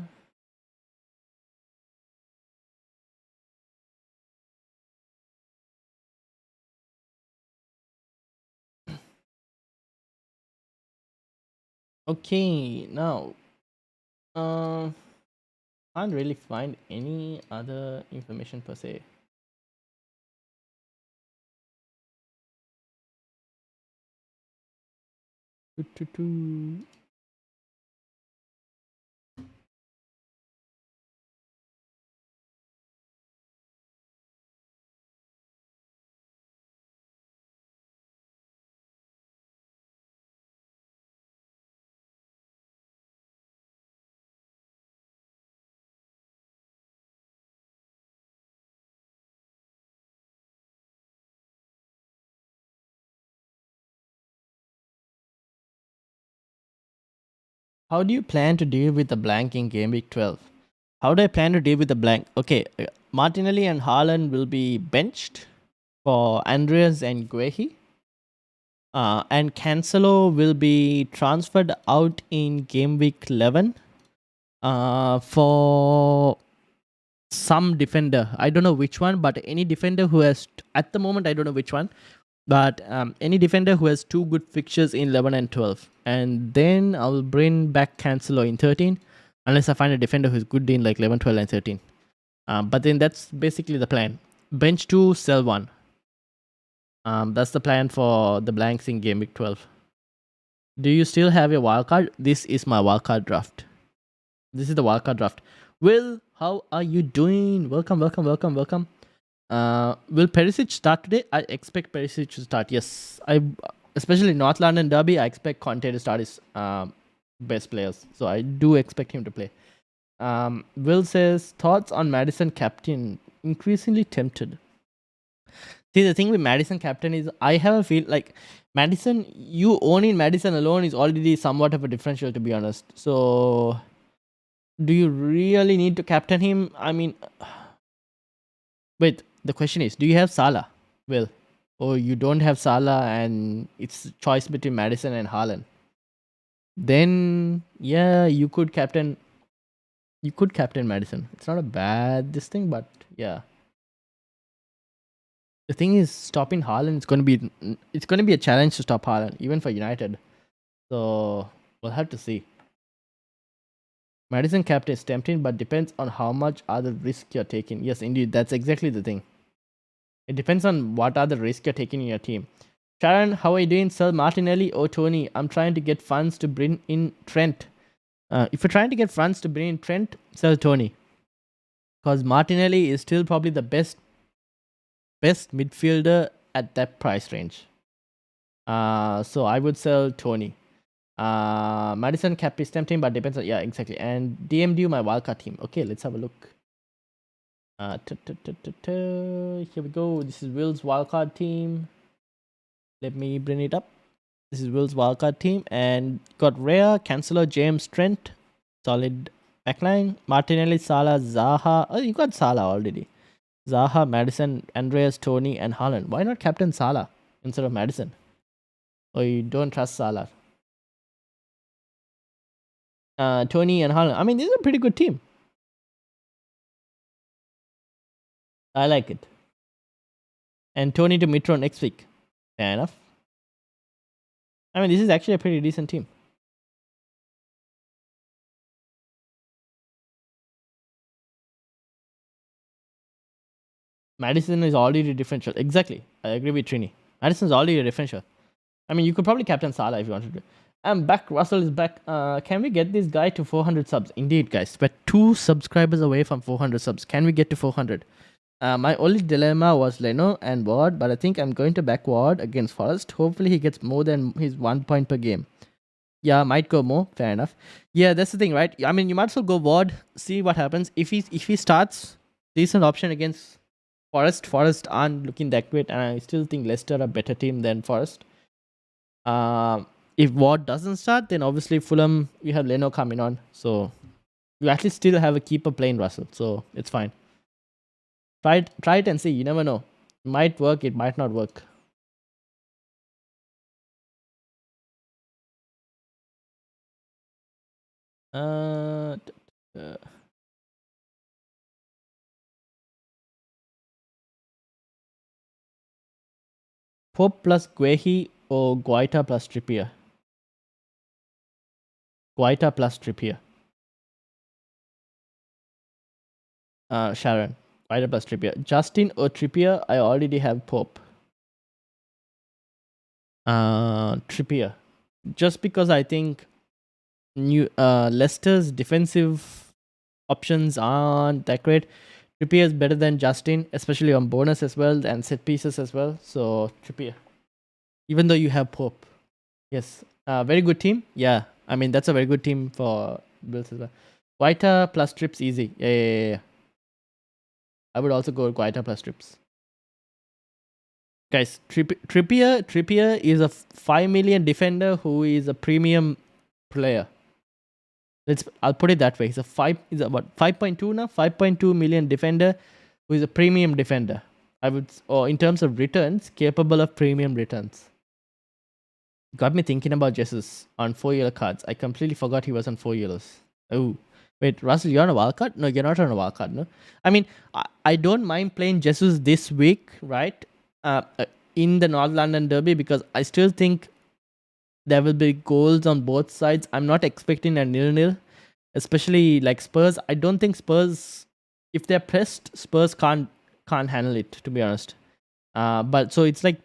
B: okay, now can't really find any other information per se. Doo-doo-doo. How do you plan to deal with the blank in Game Week 12? How do I plan to deal with the blank? Okay, Martinelli and Haaland will be benched for Andreas and Guehi. And Cancelo will be transferred out in Game Week 11 for some defender. I don't know which one, but any defender who has, at the moment, I don't know which one, but any defender who has 2 good fixtures in 11 and 12. And then I'll bring back Cancelo in 13, unless I find a defender who's good in like 11, 12, and 13. But then that's basically the plan. Bench 2, sell 1. That's the plan for the blanks in Game Week 12. Do you still have your wildcard? This is my wildcard draft. This is the wildcard draft. Will, how are you doing? Welcome. Will Perisic start today? I expect Perisic to start. Yes, especially North London Derby. I expect Conte to start his best players. So I do expect him to play. Will says thoughts on Madison captain. Increasingly tempted. See, the thing with Madison captain is I have a feel like Madison, you owning Madison alone is already somewhat of a differential, to be honest. So, do you really need to captain him? I mean, wait, the question is, do you have Salah? Well, or you don't have Salah and it's a choice between Madison and Haaland. Then, yeah, you could captain Madison. It's not a bad this thing, but yeah. The thing is, stopping Haaland it's going to be a challenge to stop Haaland, even for United. So we'll have to see. Madison captain is tempting, but depends on how much other risk you're taking. Yes, indeed, that's exactly the thing. It depends on what other risk you're taking in your team. Sharon, how are you doing? Sell Martinelli or Tony? I'm trying to get funds to bring in Trent. If you're trying to get funds to bring in Trent, sell Tony. Because Martinelli is still probably the best midfielder at that price range. So I would sell Tony. Madison cap is tempting, but depends on, yeah, exactly. And DM'd you my wildcard team. Okay, let's have a look. Here we go. This is Will's wildcard team. Let me bring it up. This is Will's wildcard team, and got Rhea, Cancelo, James, Trent, solid backline. Martinelli, Salah, Zaha. Oh, you got Salah already. Zaha, Madison, Andreas, Tony, and Haaland. Why not captain Salah instead of Madison? Or you don't trust Salah? Tony and Haaland. I mean, this is a pretty good team. I like it. And Tony to Mitro next week. Fair enough. I mean, this is actually a pretty decent team. Madison is already a differential. Exactly. I agree with Trini. Madison is already a differential. I mean, you could probably captain Salah if you wanted to. I'm back. Russell is back. Can we get this guy to 400 subs? Indeed, guys. We're 2 subscribers away from 400 subs. Can we get to 400? My only dilemma was Leno and Ward, but I think I'm going to back Ward against Forest. Hopefully, he gets more than his 1 point per game. Yeah, might go more. Fair enough. Yeah, that's the thing, right? I mean, you might as well go Ward, see what happens. If he starts, decent option against Forest aren't looking that great, and I still think Leicester are a better team than Forest. If Ward doesn't start, then obviously Fulham, we have Leno coming on. So you at least still have a keeper playing Russell. So it's fine. Try it and see. You never know. It might work, it might not work. Pope plus Guehi or Guaita plus Trippier? Guaita plus Trippier. Sharon. Guaita plus Trippier. Justin or Trippier? I already have Pope. Trippier. Just because I think Leicester's defensive options aren't that great. Trippier is better than Justin, especially on bonus as well and set pieces as well. So Trippier. Even though you have Pope. Yes. Very good team. Yeah. I mean, that's a very good team for Bills as well. Guaita plus Trips easy. Yeah. I would also go with Guaita plus Trips. Guys, Trippier is a 5 million defender who is a premium player. I'll put it that way. He's about 5.2 now, 5.2 million defender, who is a premium defender. Or in terms of returns, capable of premium returns. Got me thinking about Jesus on 4 yellow cards. I completely forgot he was on 4 yellows. Oh, wait, Russell, you're on a wildcard? No, you're not on a wildcard, no? I mean, I don't mind playing Jesus this week, right? In the North London Derby, because I still think there will be goals on both sides. I'm not expecting a 0-0, especially like Spurs. I don't think Spurs, if they're pressed, Spurs can't handle it, to be honest. But so it's like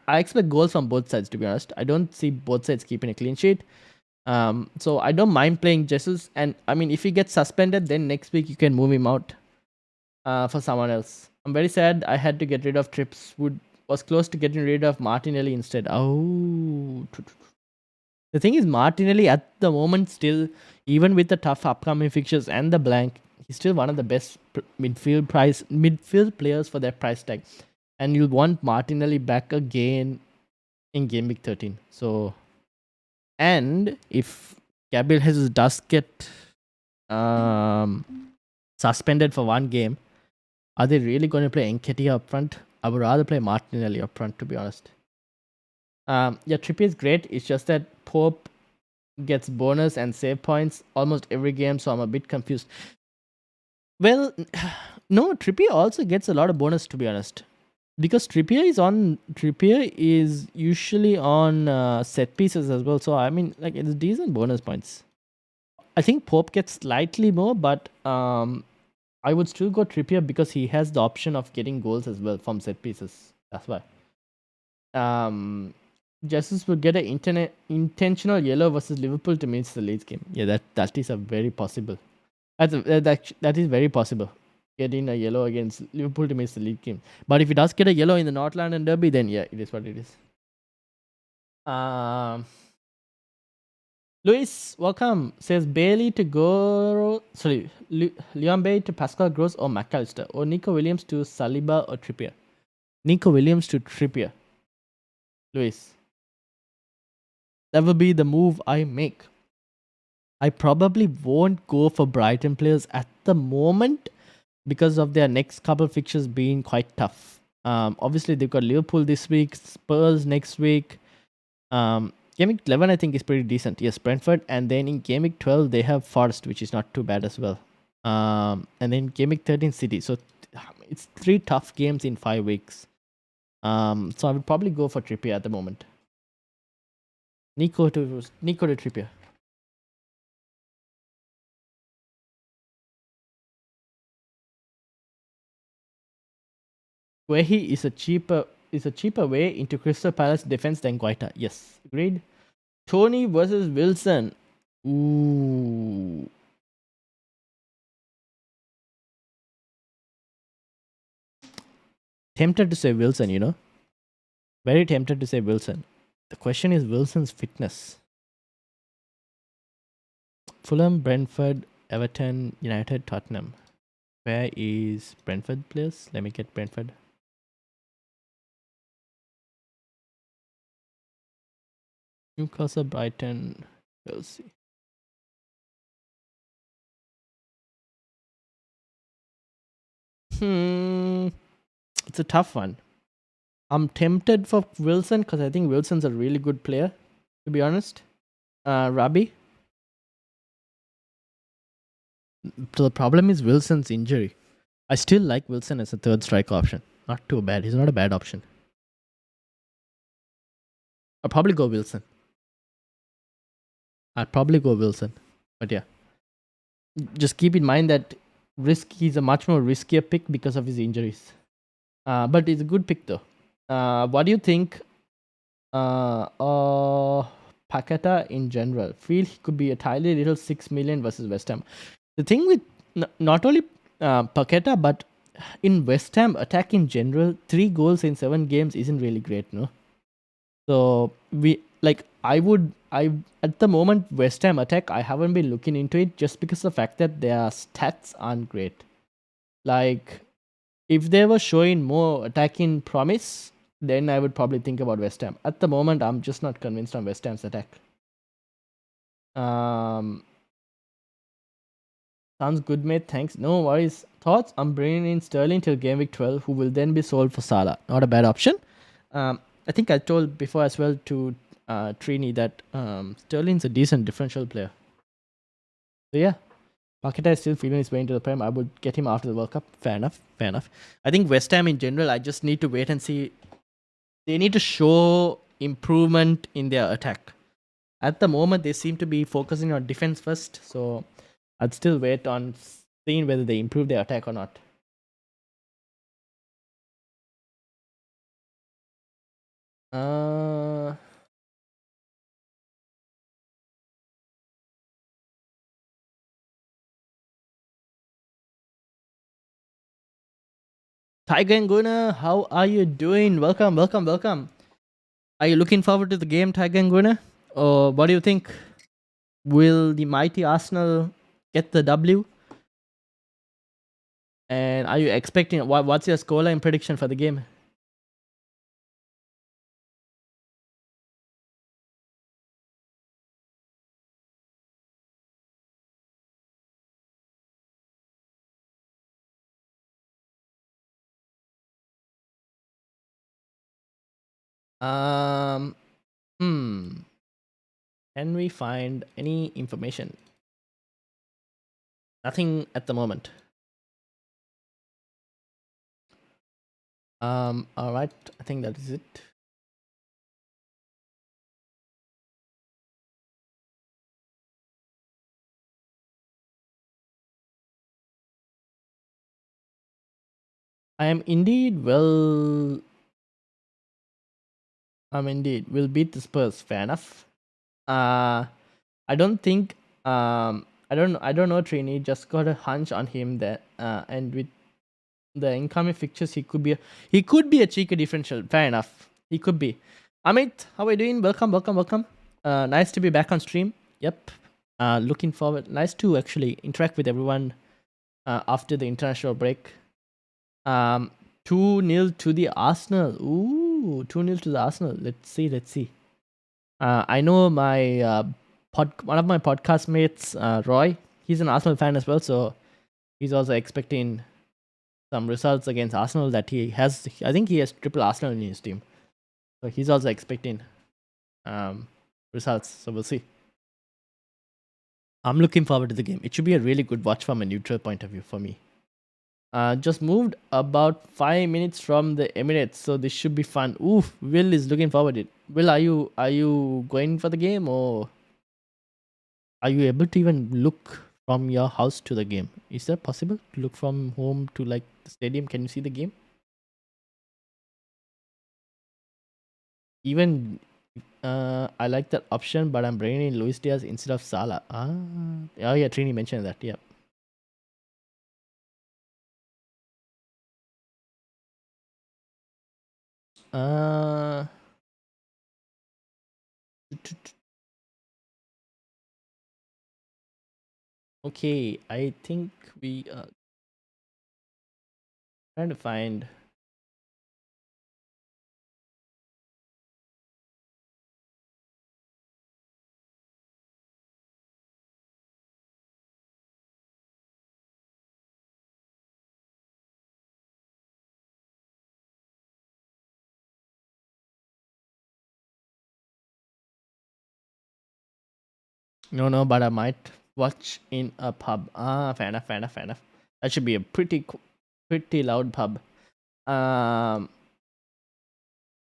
B: I expect goals from both sides, to be honest. I don't see both sides keeping a clean sheet. So I don't mind playing Jesus. And I mean, if he gets suspended, then next week you can move him out for someone else. I'm very sad I had to get rid of Trips. Was close to getting rid of Martinelli instead. Oh. The thing is, Martinelli at the moment still, even with the tough upcoming fixtures and the blank, he's still one of the best midfield players for their price tag. And you'll want Martinelli back again in Game Week 13. So, and if Gabriel Jesus does get suspended for one game, are they really going to play Nketiah up front? I would rather play Martinelli up front, to be honest. Yeah, Trippier is great. It's just that Pope gets bonus and save points almost every game, so I'm a bit confused. Well, no, Trippier also gets a lot of bonus, to be honest. Because Trippier is usually on set pieces as well. So, I mean, like, it's decent bonus points. I think Pope gets slightly more, but I would still go Trippier because he has the option of getting goals as well from set pieces. That's why. Jesus would get an intentional yellow versus Liverpool to miss the Leeds game. Yeah, that is a very possible. That is very possible. Getting a yellow against Liverpool to miss the Leeds game. But if he does get a yellow in the North London Derby, then yeah, it is what it is. Luis, welcome. Says Bailey to go. Sorry, Leon Bay to Pascal Gross or McAllister, or Nico Williams to Saliba or Trippier. Nico Williams to Trippier. Luis, that will be the move I make. I probably won't go for Brighton players at the moment because of their next couple of fixtures being quite tough. Obviously, they've got Liverpool this week, Spurs next week. Game Week 11, I think, is pretty decent. Yes, Brentford. And then in Game Week 12, they have Forest, which is not too bad as well. And then Game Week 13, City. So it's 3 tough games in 5 weeks. So I would probably go for Trippier at the moment. Nico to Trippier. Guehi is a cheaper way into Crystal Palace defense than Guaita. Yes, agreed. Tony versus Wilson. Ooh. Tempted to say Wilson, you know. Very tempted to say Wilson. The question is Wilson's fitness. Fulham, Brentford, Everton, United, Tottenham. Where is Brentford players? Let me get Brentford. Newcastle, Brighton, Chelsea. It's a tough one. I'm tempted for Wilson because I think Wilson's a really good player, to be honest. Rabi. So the problem is Wilson's injury. I still like Wilson as a third striker option. Not too bad. He's not a bad option. I'll probably go Wilson. But yeah. Just keep in mind that he's a much more riskier pick because of his injuries. But it's a good pick though. What do you think? Paqueta in general. Feel he could be a tiny little 6 million versus West Ham. The thing with not only Paqueta, but in West Ham attack in general, 3 goals in 7 games isn't really great, no? So at the moment West Ham attack, I haven't been looking into it just because of the fact that their stats aren't great. Like, if they were showing more attacking promise, then I would probably think about West Ham. At the moment, I'm just not convinced on West Ham's attack. Um, Sounds good, mate. Thanks. No worries. Thoughts? I'm bringing in Sterling till game week 12, who will then be sold for Salah. Not a bad option. I think I told before as well to Trini that Sterling's a decent differential player. So yeah, Paqueta is still feeling his way into the Prem. I would get him after the World Cup. Fair enough. Fair enough. I think West Ham in general, I just need to wait and see. They need to show improvement in their attack. At the moment, they seem to be focusing on defense first. So I'd still wait on seeing whether they improve their attack or not. Uh, Tiger and Guna, how are you doing? Welcome, welcome, welcome. Are you looking forward to the game, Tiger and Guna? Or what do you think? Will the mighty Arsenal get the W? And are you expecting what's your scoreline prediction for the game? Um, hmm. Can we find any information? Nothing at the moment. All right. I think that is it. I am indeed well. I'm indeed will beat the Spurs. Fair enough. I don't think. I don't know. Trini just got a hunch on him that. And with the incoming fixtures, he could be a cheeky differential. Fair enough. He could be. Amit, how are you doing? Welcome, welcome, welcome. Nice to be back on stream. Yep. Looking forward. Nice to actually interact with everyone after the international break. 2-0 to the Arsenal. Ooh, 2-0 to the Arsenal. Let's see, let's see. I know my one of my podcast mates, Roy, he's an Arsenal fan as well, so he's also expecting some results against Arsenal that he has. I think he has triple Arsenal in his team. So he's also expecting results. So we'll see. I'm looking forward to the game. It should be a really good watch from a neutral point of view for me. Just moved about 5 minutes from the Emirates, so this should be fun. Oof, Will is looking forward to it. Will, are you going for the game, or are you able to even look from your house to the game? Is that possible to look from home to like the stadium? Can you see the game? Even I like that option, but I'm bringing in Luis Diaz instead of Salah. Oh yeah, Trini mentioned that. Yeah. Uh, okay, I think we are trying to find. No, but I might watch in a pub. Fair enough, fair enough, fair enough. That should be a pretty loud pub. Um,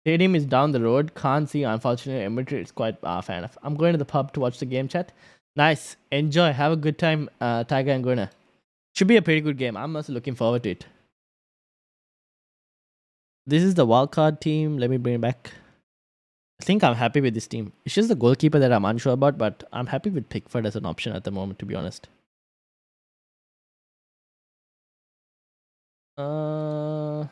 B: Stadium is down the road. Can't see, unfortunately. Emirates is quite fair enough. I'm going to the pub to watch the game, chat. Nice. Enjoy. Have a good time, Tiger and Guna. Should be a pretty good game. I'm also looking forward to it. This is the wildcard team. Let me bring it back. I think I'm happy with this team. It's just the goalkeeper that I'm unsure about, but I'm happy with Pickford as an option at the moment, to be honest. Uh,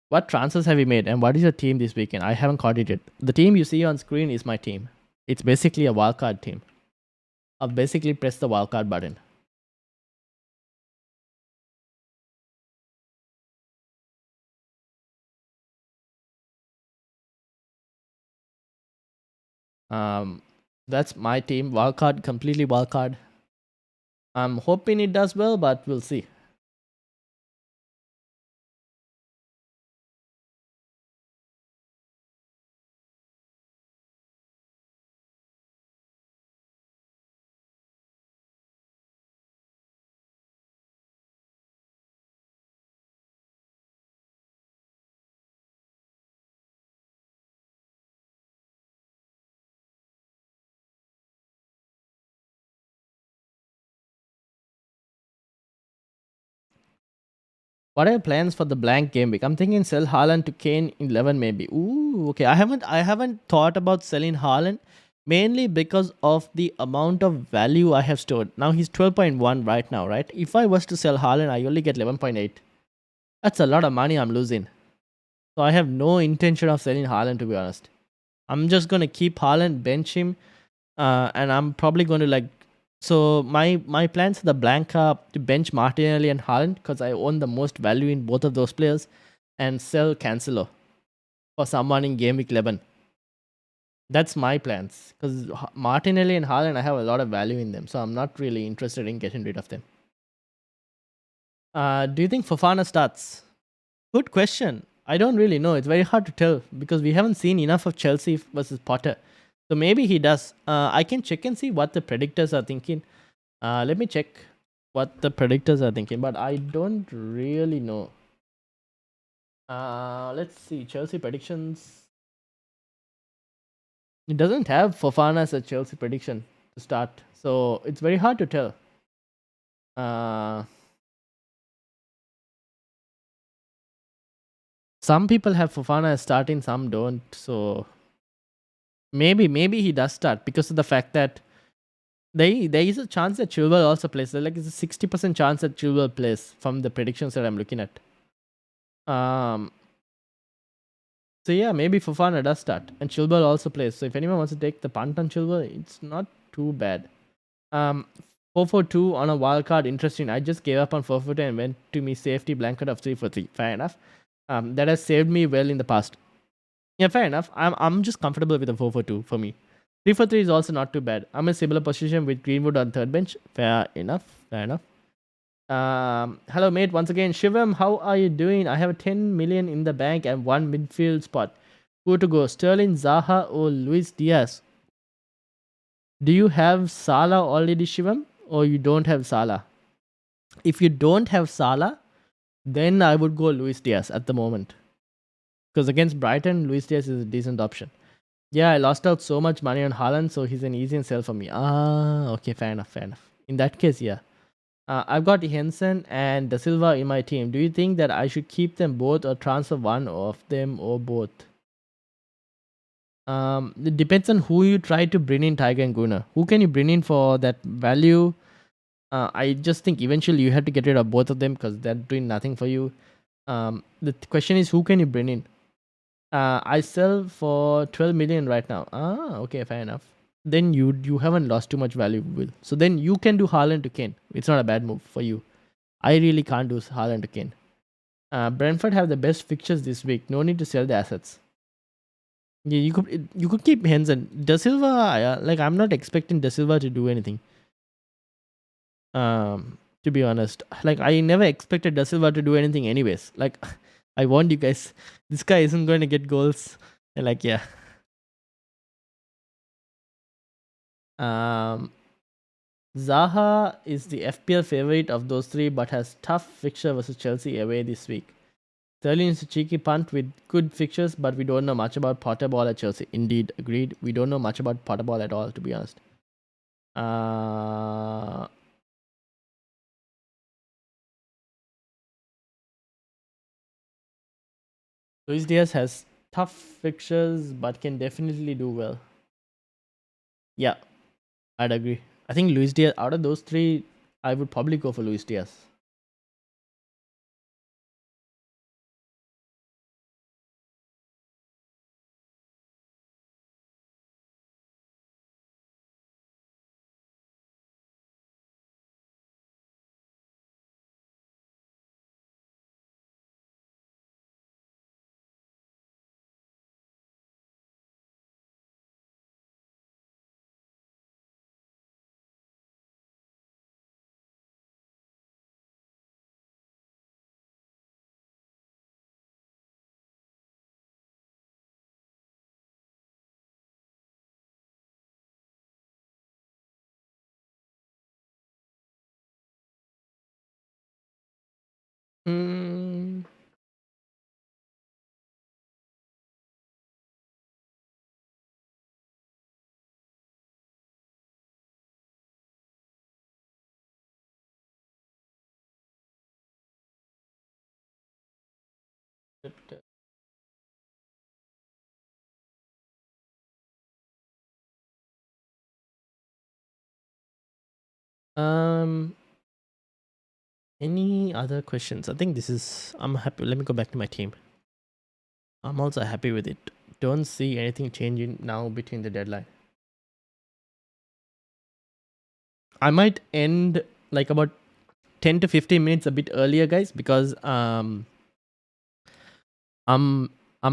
B: what transfers have you made, and what is your team this weekend? I haven't caught it yet. The team you see on screen is my team. It's basically a wildcard team. I've basically pressed the wildcard button. Um, that's my team. Wildcard, completely wildcard. I'm hoping it does well, but we'll see. What are your plans for the blank game week? I'm thinking sell Haaland to Kane in 11 maybe. Ooh, okay. I haven't thought about selling Haaland mainly because of the amount of value I have stored. Now he's 12.1 right now, right? If I was to sell Haaland, I only get 11.8. That's a lot of money I'm losing. So I have no intention of selling Haaland, to be honest. I'm just gonna keep Haaland, bench him, and I'm probably going to like. So my plans for the blank are to bench Martinelli and Haaland because I own the most value in both of those players, and sell Cancelo for someone in game week 11. That's my plans because Martinelli and Haaland, I have a lot of value in them, so I'm not really interested in getting rid of them. Do you think Fofana starts? Good question. I don't really know. It's very hard to tell because we haven't seen enough of Chelsea versus Potter. So maybe he does. I can check and see what the predictors are thinking. Let me check what the predictors are thinking, but I don't really know. Let's see. Chelsea predictions. It doesn't have Fofana as a Chelsea prediction to start, so it's very hard to tell. Uh, some people have Fofana as starting, some don't. So maybe he does start because of the fact that there is a chance that Chilwell also plays. Like it's a 60% chance that Chilwell plays from the predictions that I'm looking at. Um, so yeah, maybe Fofana does start, and Chilwell also plays. So if anyone wants to take the punt on Chilwell, it's not too bad. 4-4-2 on a wild card, interesting. I just gave up on 4-4-2 and went to me safety blanket of 3-4-3. Fair enough. That has saved me well in the past. Yeah, fair enough. I'm just comfortable with a 4-4-2 for me. 3-4-3 is also not too bad. I'm in a similar position with Greenwood on third bench. Fair enough. Fair enough. Hello, mate. Once again, Shivam, how are you doing? I have 10 million in the bank and one midfield spot. Who to go? Sterling, Zaha, or Luis Diaz? Do you have Salah already, Shivam, or you don't have Salah? If you don't have Salah, then I would go Luis Diaz at the moment. Because against Brighton, Luis Diaz is a decent option. Yeah, I lost out so much money on Haaland, so he's an easy sell for me. Okay, fair enough, fair enough. In that case, yeah. I've got Henson and Da Silva in my team. Do you think that I should keep them both or transfer one of them or both? It depends on who you try to bring in, Tiger and Gunnar. Who can you bring in for that value? I just think eventually you have to get rid of both of them because they're doing nothing for you. The question is, who can you bring in? I sell for 12 million right now. Okay, fair enough. Then you haven't lost too much value, Will. So then you can do Haaland to Kane. It's not a bad move for you. I really can't do Haaland to Kane. Brentford have the best fixtures this week. No need to sell the assets. Yeah, you could keep Henson. Da Silva, like I'm not expecting Da Silva to do anything. To be honest, like I never expected Da Silva to do anything anyways. Like I warned you guys, this guy isn't going to get goals. And like yeah. Um, Zaha is the FPL favorite of those three, but has tough fixture versus Chelsea away this week. Sterling is a cheeky punt with good fixtures, but we don't know much about Potter ball at Chelsea. Indeed, agreed. We don't know much about Potter ball at all, to be honest. Uh, Luis Diaz has tough fixtures, but can definitely do well. Yeah, I'd agree. I think Luis Diaz, out of those three, I would probably go for Luis Diaz. Mm, um, any other questions? I think this is. I'm happy. Let me go back to my team. I'm also happy with it. Don't see anything changing now between the deadline. I might end like about 10 to 15 minutes a bit earlier, guys, because I'm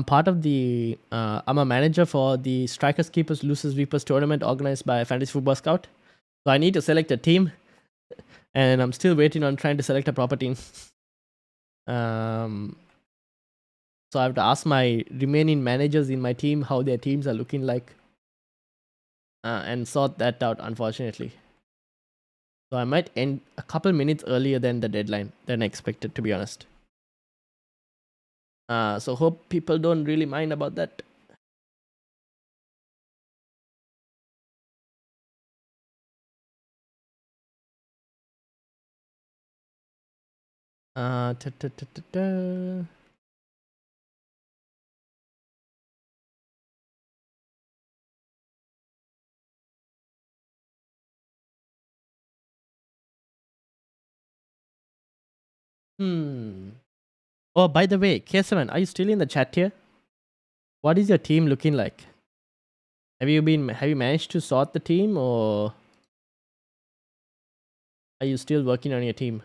B: part of the I'm a manager for the Strikers Keepers Losers Reapers tournament organized by Fantasy Football Scout. So I need to select a team, and I'm still waiting on trying to select a proper team. So I have to ask my remaining managers in my team how their teams are looking like, and sort that out. Unfortunately, so I might end a couple minutes earlier than the deadline than expected, to be honest. So hope people don't really mind about that. Uh, ta- ta- ta- ta- ta. Oh, by the way, K7, are you still in the chat here? What is your team looking like? Have you managed to sort the team, or are you still working on your team?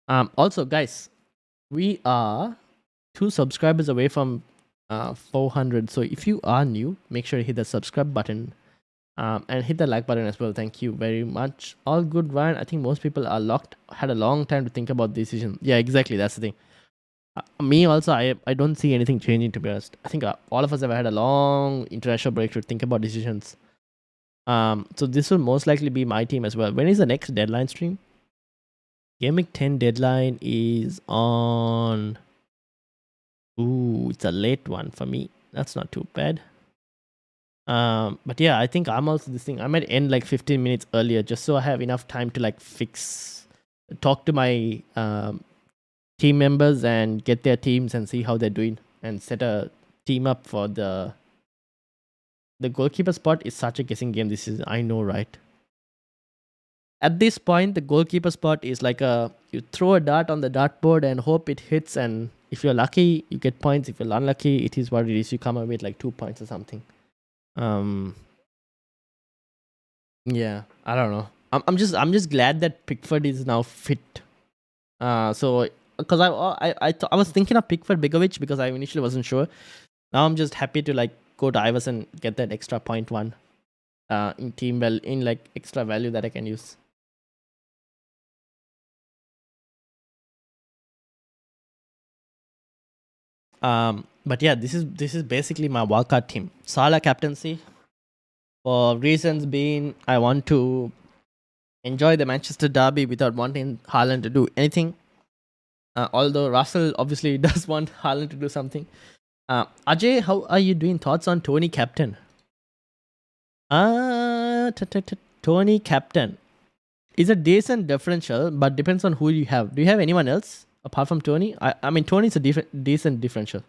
B: Also, guys, we are 2 subscribers away from 400. So if you are new, make sure you hit the subscribe button, and hit the like button as well. Thank you very much. All good, Ryan. I think most people are locked. Had a long time to think about the decision. Yeah, exactly. That's the thing. Me also, I don't see anything changing, to be honest. I think all of us have had a long international break to think about decisions. So this will most likely be my team as well. When is the next deadline stream? Gameweek 10 deadline is on. Ooh, it's a late one for me. That's not too bad. But yeah, I think I'm also this thing. I might end like 15 minutes earlier just so I have enough time to like talk to my team members and get their teams and see how they're doing and set a team up for the goalkeeper spot. Is such a guessing game. This is, I know, right? At this point, the goalkeeper spot is like you throw a dart on the dartboard and hope it hits, and if you're lucky, you get points. If you're unlucky, it is what it is. You come away with like 2 points or something. Yeah, I don't know. I'm just glad that Pickford is now fit. So because I was thinking of Pickford Begovic because I initially wasn't sure. Now I'm just happy to like go to Iverson, get that extra 0.1 in team in like extra value that I can use. But yeah, this is basically my wildcard team. Salah captaincy, for reasons being I want to enjoy the Manchester derby without wanting Haaland to do anything. Although Russell obviously does want Haaland to do something. Ajay, how are you doing? Thoughts on Tony captain? Tony captain is a decent differential, but depends on who you have. Do you have anyone else apart from Tony? I mean, Tony's a decent differential.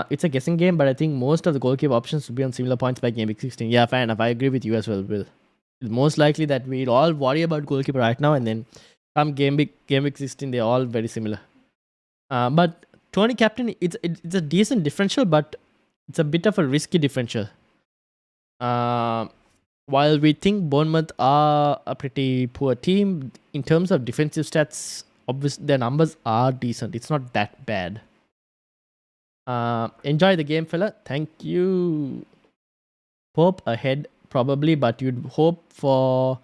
B: It's a guessing game, but I think most of the goalkeeper options will be on similar points by game week 16. Yeah, fair enough. I agree with you as well, Will. It's most likely that we'll all worry about goalkeeper right now, and then come game week 16, they're all very similar. But Tony captain, it's a decent differential, but it's a bit of a risky differential. While we think Bournemouth are a pretty poor team in terms of defensive stats, obviously their numbers are decent. It's not that bad. Enjoy the game, fella. Thank you. Pope ahead probably, but you hope so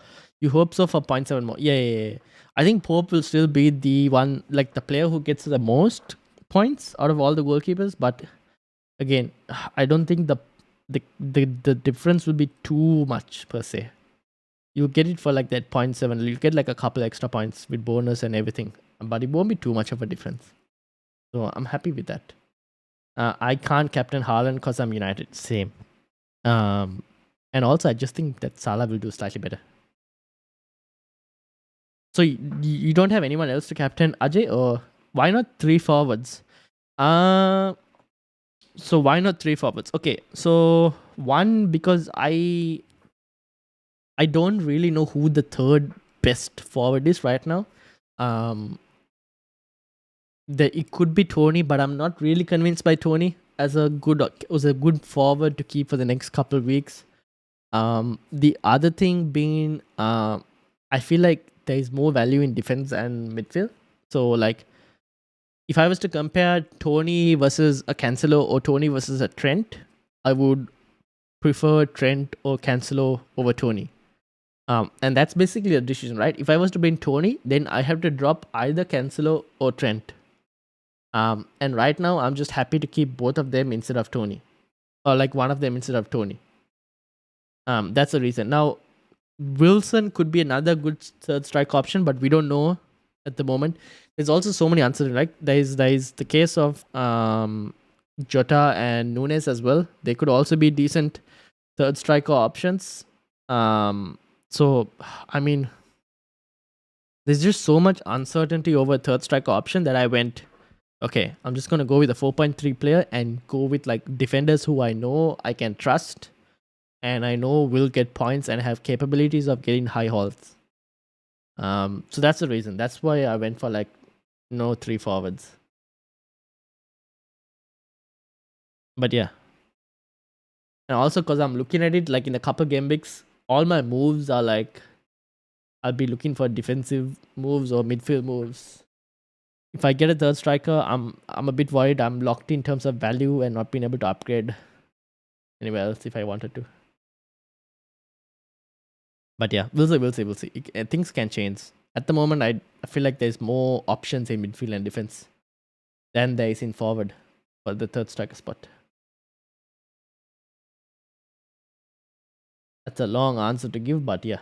B: for 0.7 more. Yeah. I think Pope will still be the one, like the player who gets the most points out of all the goalkeepers. But again, I don't think the difference will be too much per se. You'll get it for like that 0.7. You'll get like a couple extra points with bonus and everything, but it won't be too much of a difference. So I'm happy with that. I can't captain Haaland because I'm United. Same. And also, I just think that Salah will do slightly better. So you don't have anyone else to captain, Ajay, or why not 3 forwards? So why not 3 forwards? Okay, so one, because I don't really know who the third best forward is right now. It could be Tony, but I'm not really convinced by Tony as a good forward to keep for the next couple of weeks. The other thing being, I feel like there is more value in defense and midfield. So like, if I was to compare Tony versus a Cancelo or Tony versus a Trent, I would prefer Trent or Cancelo over Tony. And that's basically a decision, right? If I was to bring Tony, then I have to drop either Cancelo or Trent. And right now, I'm just happy to keep both of them instead of Tony, or like one of them instead of Tony. That's the reason. Now, Wilson could be another good third strike option, but we don't know at the moment. There's also so many uncertainty. Right? There is the case of Jota and Nunes as well. They could also be decent third striker options. So I mean, there's just so much uncertainty over third striker option that I went, okay, I'm just gonna go with a 4.3 player and go with like defenders who I know I can trust and I know will get points and have capabilities of getting high hauls. So that's the reason. That's why I went for like no 3 forwards. But yeah. And also because I'm looking at it like in a couple game weeks, all my moves are like, I'll be looking for defensive moves or midfield moves. If I get a third striker, I'm a bit worried I'm locked in terms of value and not being able to upgrade anywhere else if I wanted to. But yeah, we'll see. Things can change. At the moment, I feel like there's more options in midfield and defense than there is in forward for the third striker spot. That's a long answer to give, but yeah.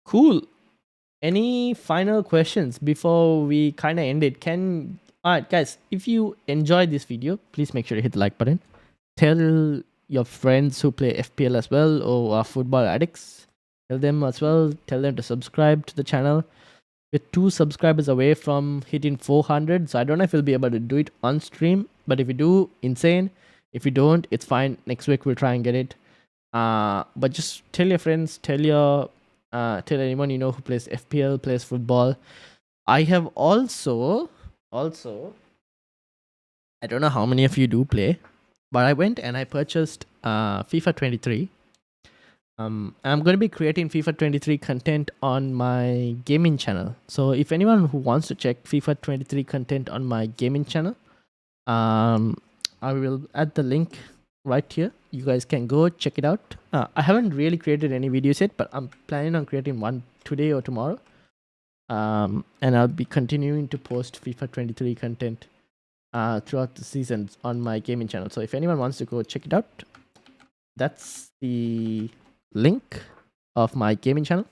B: Cool. Any final questions before we kind of end it? Alright, guys, if you enjoyed this video, please make sure to hit the like button. Tell your friends who play FPL as well or are football addicts. Tell them as well. Tell them to subscribe to the channel. We're 2 subscribers away from hitting 400, so I don't know if we'll be able to do it on stream. But if we do, insane. If we don't, it's fine. Next week we'll try and get it. But just tell your friends, tell anyone you know who plays FPL, plays football. I have also, I don't know how many of you do play, but I went and I purchased FIFA 23. I'm going to be creating FIFA 23 content on my gaming channel. So if anyone who wants to check FIFA 23 content on my gaming channel, I will add the link right here. You guys can go check it out. I haven't really created any videos yet, but I'm planning on creating one today or tomorrow. And I'll be continuing to post FIFA 23 content throughout the seasons on my gaming channel. So if anyone wants to go check it out, that's the link of my gaming channel.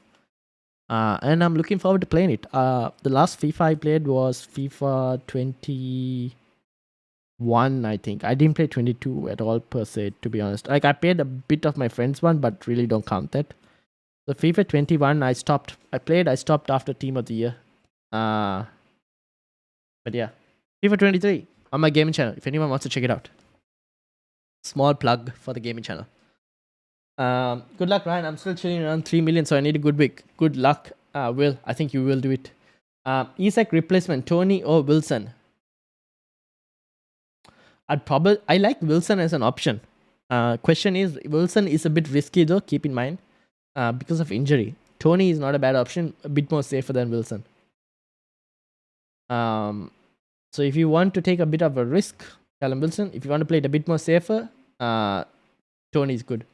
B: And I'm looking forward to playing it. The last FIFA I played was FIFA 21, I think. I didn't play 22 at all per se, to be honest. Like I played a bit of my friend's one, but really don't count that. So FIFA 21 I stopped after Team of the Year. But yeah, FIFA 23 on my gaming channel if anyone wants to check it out. Small plug for the gaming channel. Good luck, Ryan. I'm still chilling around 3 million, so I need a good week. Good luck, Will. I think you will do it. Isak replacement, Tony or Wilson? I like Wilson as an option. Question is, Wilson is a bit risky though, keep in mind, because of injury. Tony is not a bad option, a bit more safer than Wilson. So if you want to take a bit of a risk, Callum Wilson. If you want to play it a bit more safer, Tony is good.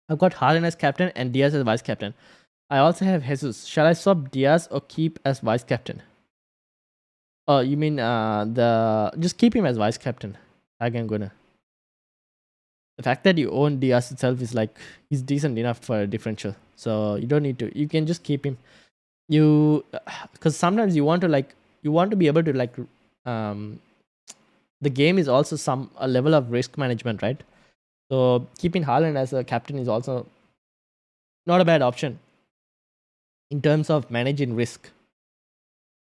B: I've got Haaland as captain and Diaz as vice captain. I also have Jesus. Shall I swap Diaz or keep as vice captain? Oh, you mean just keep him as vice captain. I'm gonna. The fact that you own Diaz itself is like he's decent enough for a differential. So you don't need to. You can just keep him. You because sometimes you want to be able to um the game is also a level of risk management, right? So keeping Haaland as a captain is also not a bad option in terms of managing risk.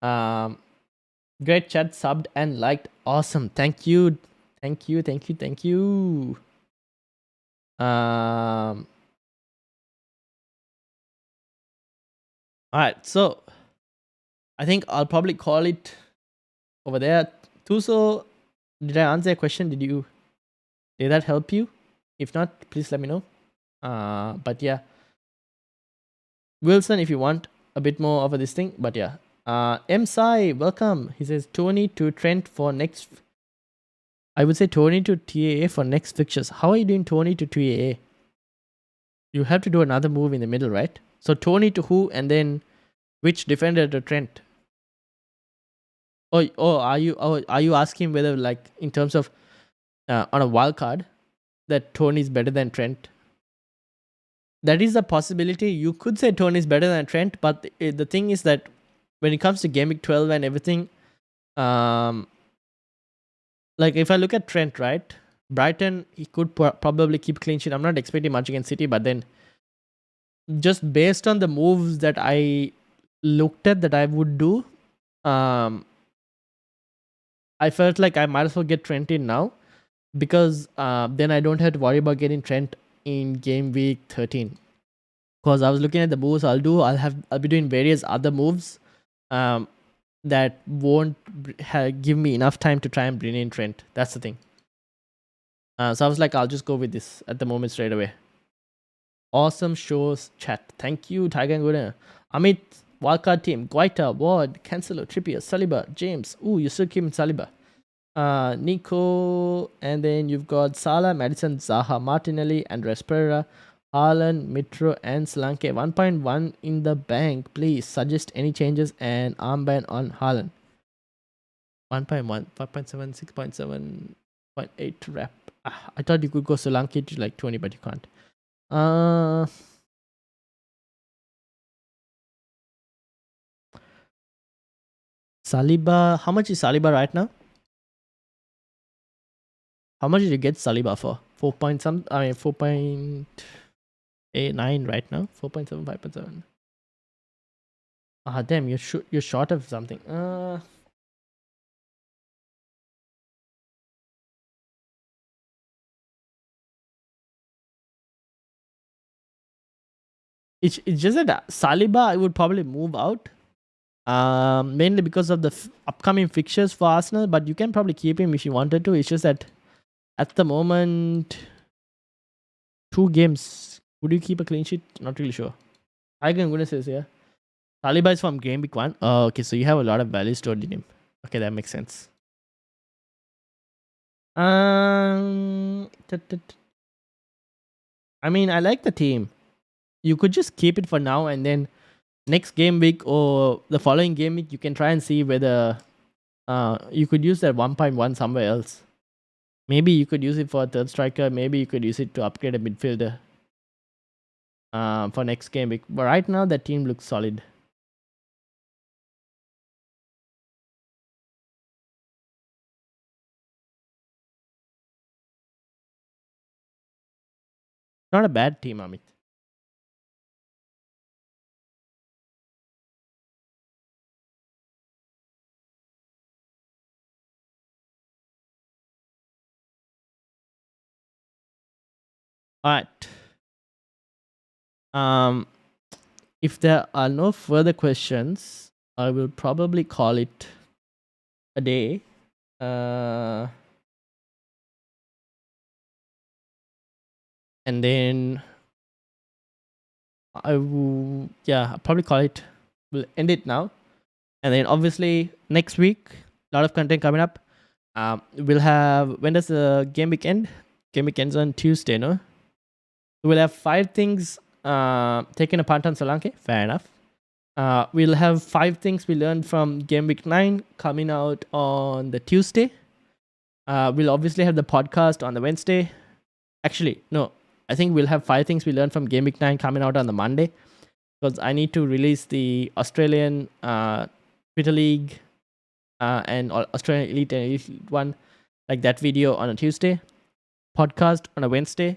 B: Great chat, subbed and liked. Awesome. Thank you. Thank you. Thank you. Thank you. All right. So I think I'll probably call it over there. Tuso, did I answer your question? Did that help you? If not, please let me know. But yeah. Wilson, if you want a bit more of this thing, but yeah. M Sai, welcome. He says Tony to Trent for next. I would say Tony to TAA for next fixtures. How are you doing Tony to TAA? You have to do another move in the middle, right? So Tony to who, and then which defender to Trent? Are you asking whether like in terms of on a wild card that Tony is better than Trent? That is a possibility. You could say Tony is better than Trent, but the thing is that when it comes to Game Week 12 and everything, like if I look at Trent, right? Brighton, he could probably keep clean sheet. I'm not expecting much against City, but then just based on the moves that I looked at that I would do, I felt like I might as well get Trent in now because then I don't have to worry about getting Trent in game week 13. Because I was looking at the moves I'll be doing various other moves that won't give me enough time to try and bring in Trent. That's the thing. So I was like, I'll just go with this at the moment straight away. Awesome shows chat. Thank you, Tiger and Guna. Amit, wildcard team, Guaita, Ward, Cancelo, Trippier, Saliba, James. Ooh, you still keep Saliba. Nico, and then you've got Salah, Madison, Zaha, Martinelli, Andres Pereira, Haaland, Mitro, and Solanke. 1.1 in the bank. Please suggest any changes and armband on Haaland. 1.1, 5.7, 6.7, 0.8 rep. I thought you could go Solanke to like 20, but you can't. Saliba, how much is Saliba right now? How much did you get Saliba for? 4.89 right now. 4.7, 5.7. Damn, you're short of something. It's just that Saliba I would probably move out. Mainly because of the upcoming fixtures for Arsenal, but you can probably keep him if you wanted to. It's just that at the moment, 2 games. Would you keep a clean sheet? Not really sure. I'm gonna say yeah. Saliba is from game week 1. Oh, okay, so you have a lot of value stored in him. Okay, that makes sense. I mean, I like the team. You could just keep it for now, and then next game week or the following game week, you can try and see whether you could use that 1.1 somewhere else. Maybe you could use it for a third striker. Maybe you could use it to upgrade a midfielder for next game week. But right now, that team looks solid. Not a bad team, Amit. All right. If there are no further questions, I will probably call it a day. And then I'll probably call it. We'll end it now. And then obviously next week, a lot of content coming up. We'll have, when does the game week end? Game week ends on Tuesday, no? We'll have 5 things taking a punt on Solanke. Fair enough. We'll have 5 things we learned from game week 9 coming out on the Tuesday. We'll obviously have the podcast on the Wednesday. Actually, no. I think we'll have 5 things we learned from Game Week 9 coming out on the Monday, because I need to release the Australian Twitter League and Australian Elite and Elite one, like that video on a Tuesday, podcast on a Wednesday.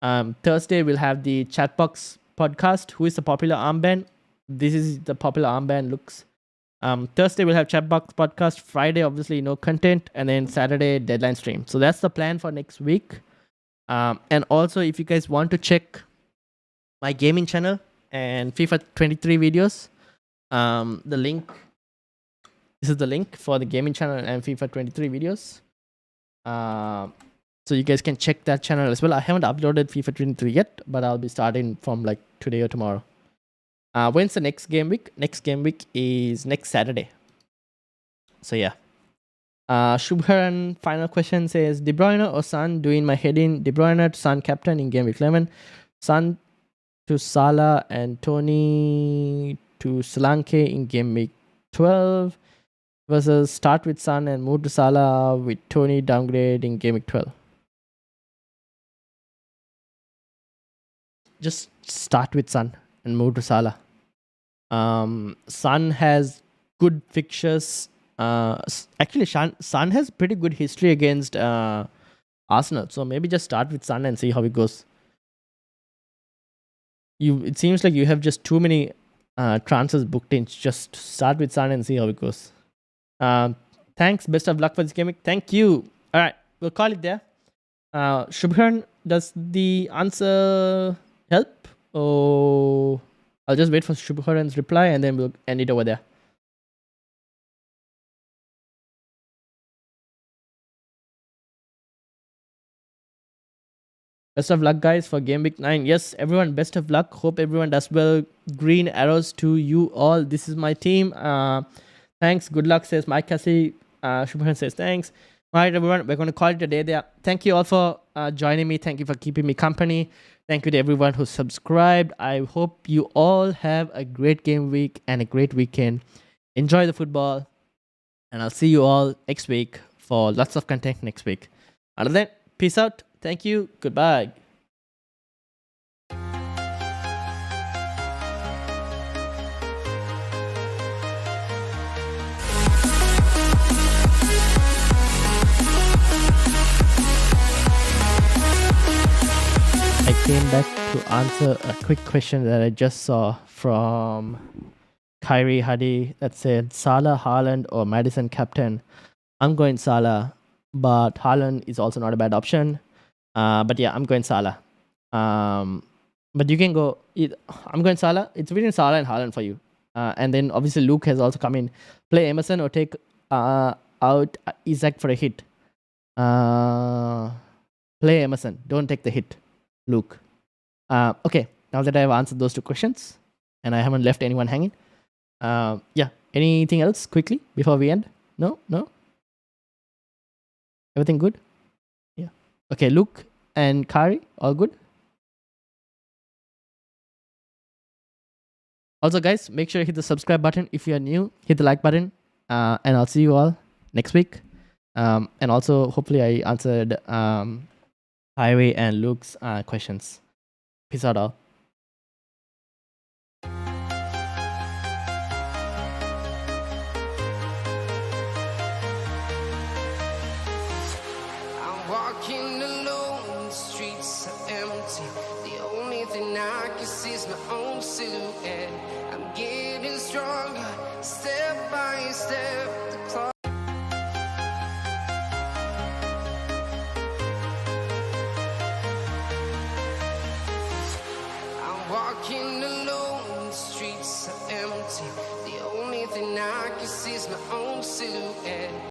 B: Thursday we'll have the Chatbox podcast. Who is the popular armband? This is the popular armband looks. Thursday we'll have Chatbox podcast. Friday obviously no content, and then Saturday deadline stream. So that's the plan for next week. And also, if you guys want to check my gaming channel and FIFA 23 videos, the link. This is the link for the gaming channel and FIFA 23 videos. So you guys can check that channel as well. I haven't uploaded FIFA 23 yet, but I'll be starting from like today or tomorrow. When's the next game week? Next game week is next Saturday. So yeah. Shubharan final question says, De Bruyne or Son doing my head in? De Bruyne to Son captain in game week 11. Son to Salah and Tony to Solanke in game week 12. Versus start with Son and move to Salah with Tony downgrade in game week 12. Just start with Son and move to Salah. Son has good fixtures. Actually, Son has pretty good history against Arsenal. So maybe just start with Son and see how it goes. It seems like you have just too many transfers booked in. Just start with Son and see how it goes. Thanks. Best of luck for this game. Thank you. All right. We'll call it there. Shubharan, does the answer help? Oh, I'll just wait for Shubharan's reply and then we'll end it over there. Best of luck, guys, for Game Week 9. Yes, everyone, best of luck. Hope everyone does well. Green arrows to you all. This is my team. Thanks. Good luck, says Mike Cassie. Shubharan says thanks. All right, everyone. We're going to call it a day there. Thank you all for joining me. Thank you for keeping me company. Thank you to everyone who subscribed. I hope you all have a great game week and a great weekend. Enjoy the football. And I'll see you all next week for lots of content next week. Until then, peace out. Thank you. Goodbye. I came back to answer a quick question that I just saw from Kyrie Huddy that said Salah, Haaland, or Madison captain. I'm going Salah, but Haaland is also not a bad option. But yeah, I'm going Salah. But you can go. I'm going Salah. It's between Salah and Haaland for you. And then obviously Luke has also come in. Play Emerson or take out Isak for a hit. Play Emerson. Don't take the hit, Luke. Okay, now that I have answered those 2 questions and I haven't left anyone hanging. Yeah, anything else quickly before we end? No? Everything good? Yeah. Okay, Luke and Kari, all good? Also, guys, make sure you hit the subscribe button. If you are new, hit the like button. And I'll see you all next week. And also, hopefully I answered Kyrie and Luke's questions. Peace out all.
A: I'm walking alone, the streets are empty. The only thing I can see is my own silhouette. I'm getting stronger, step by step. The clock. I'm walking alone, the streets are empty. The only thing I can see is my own silhouette.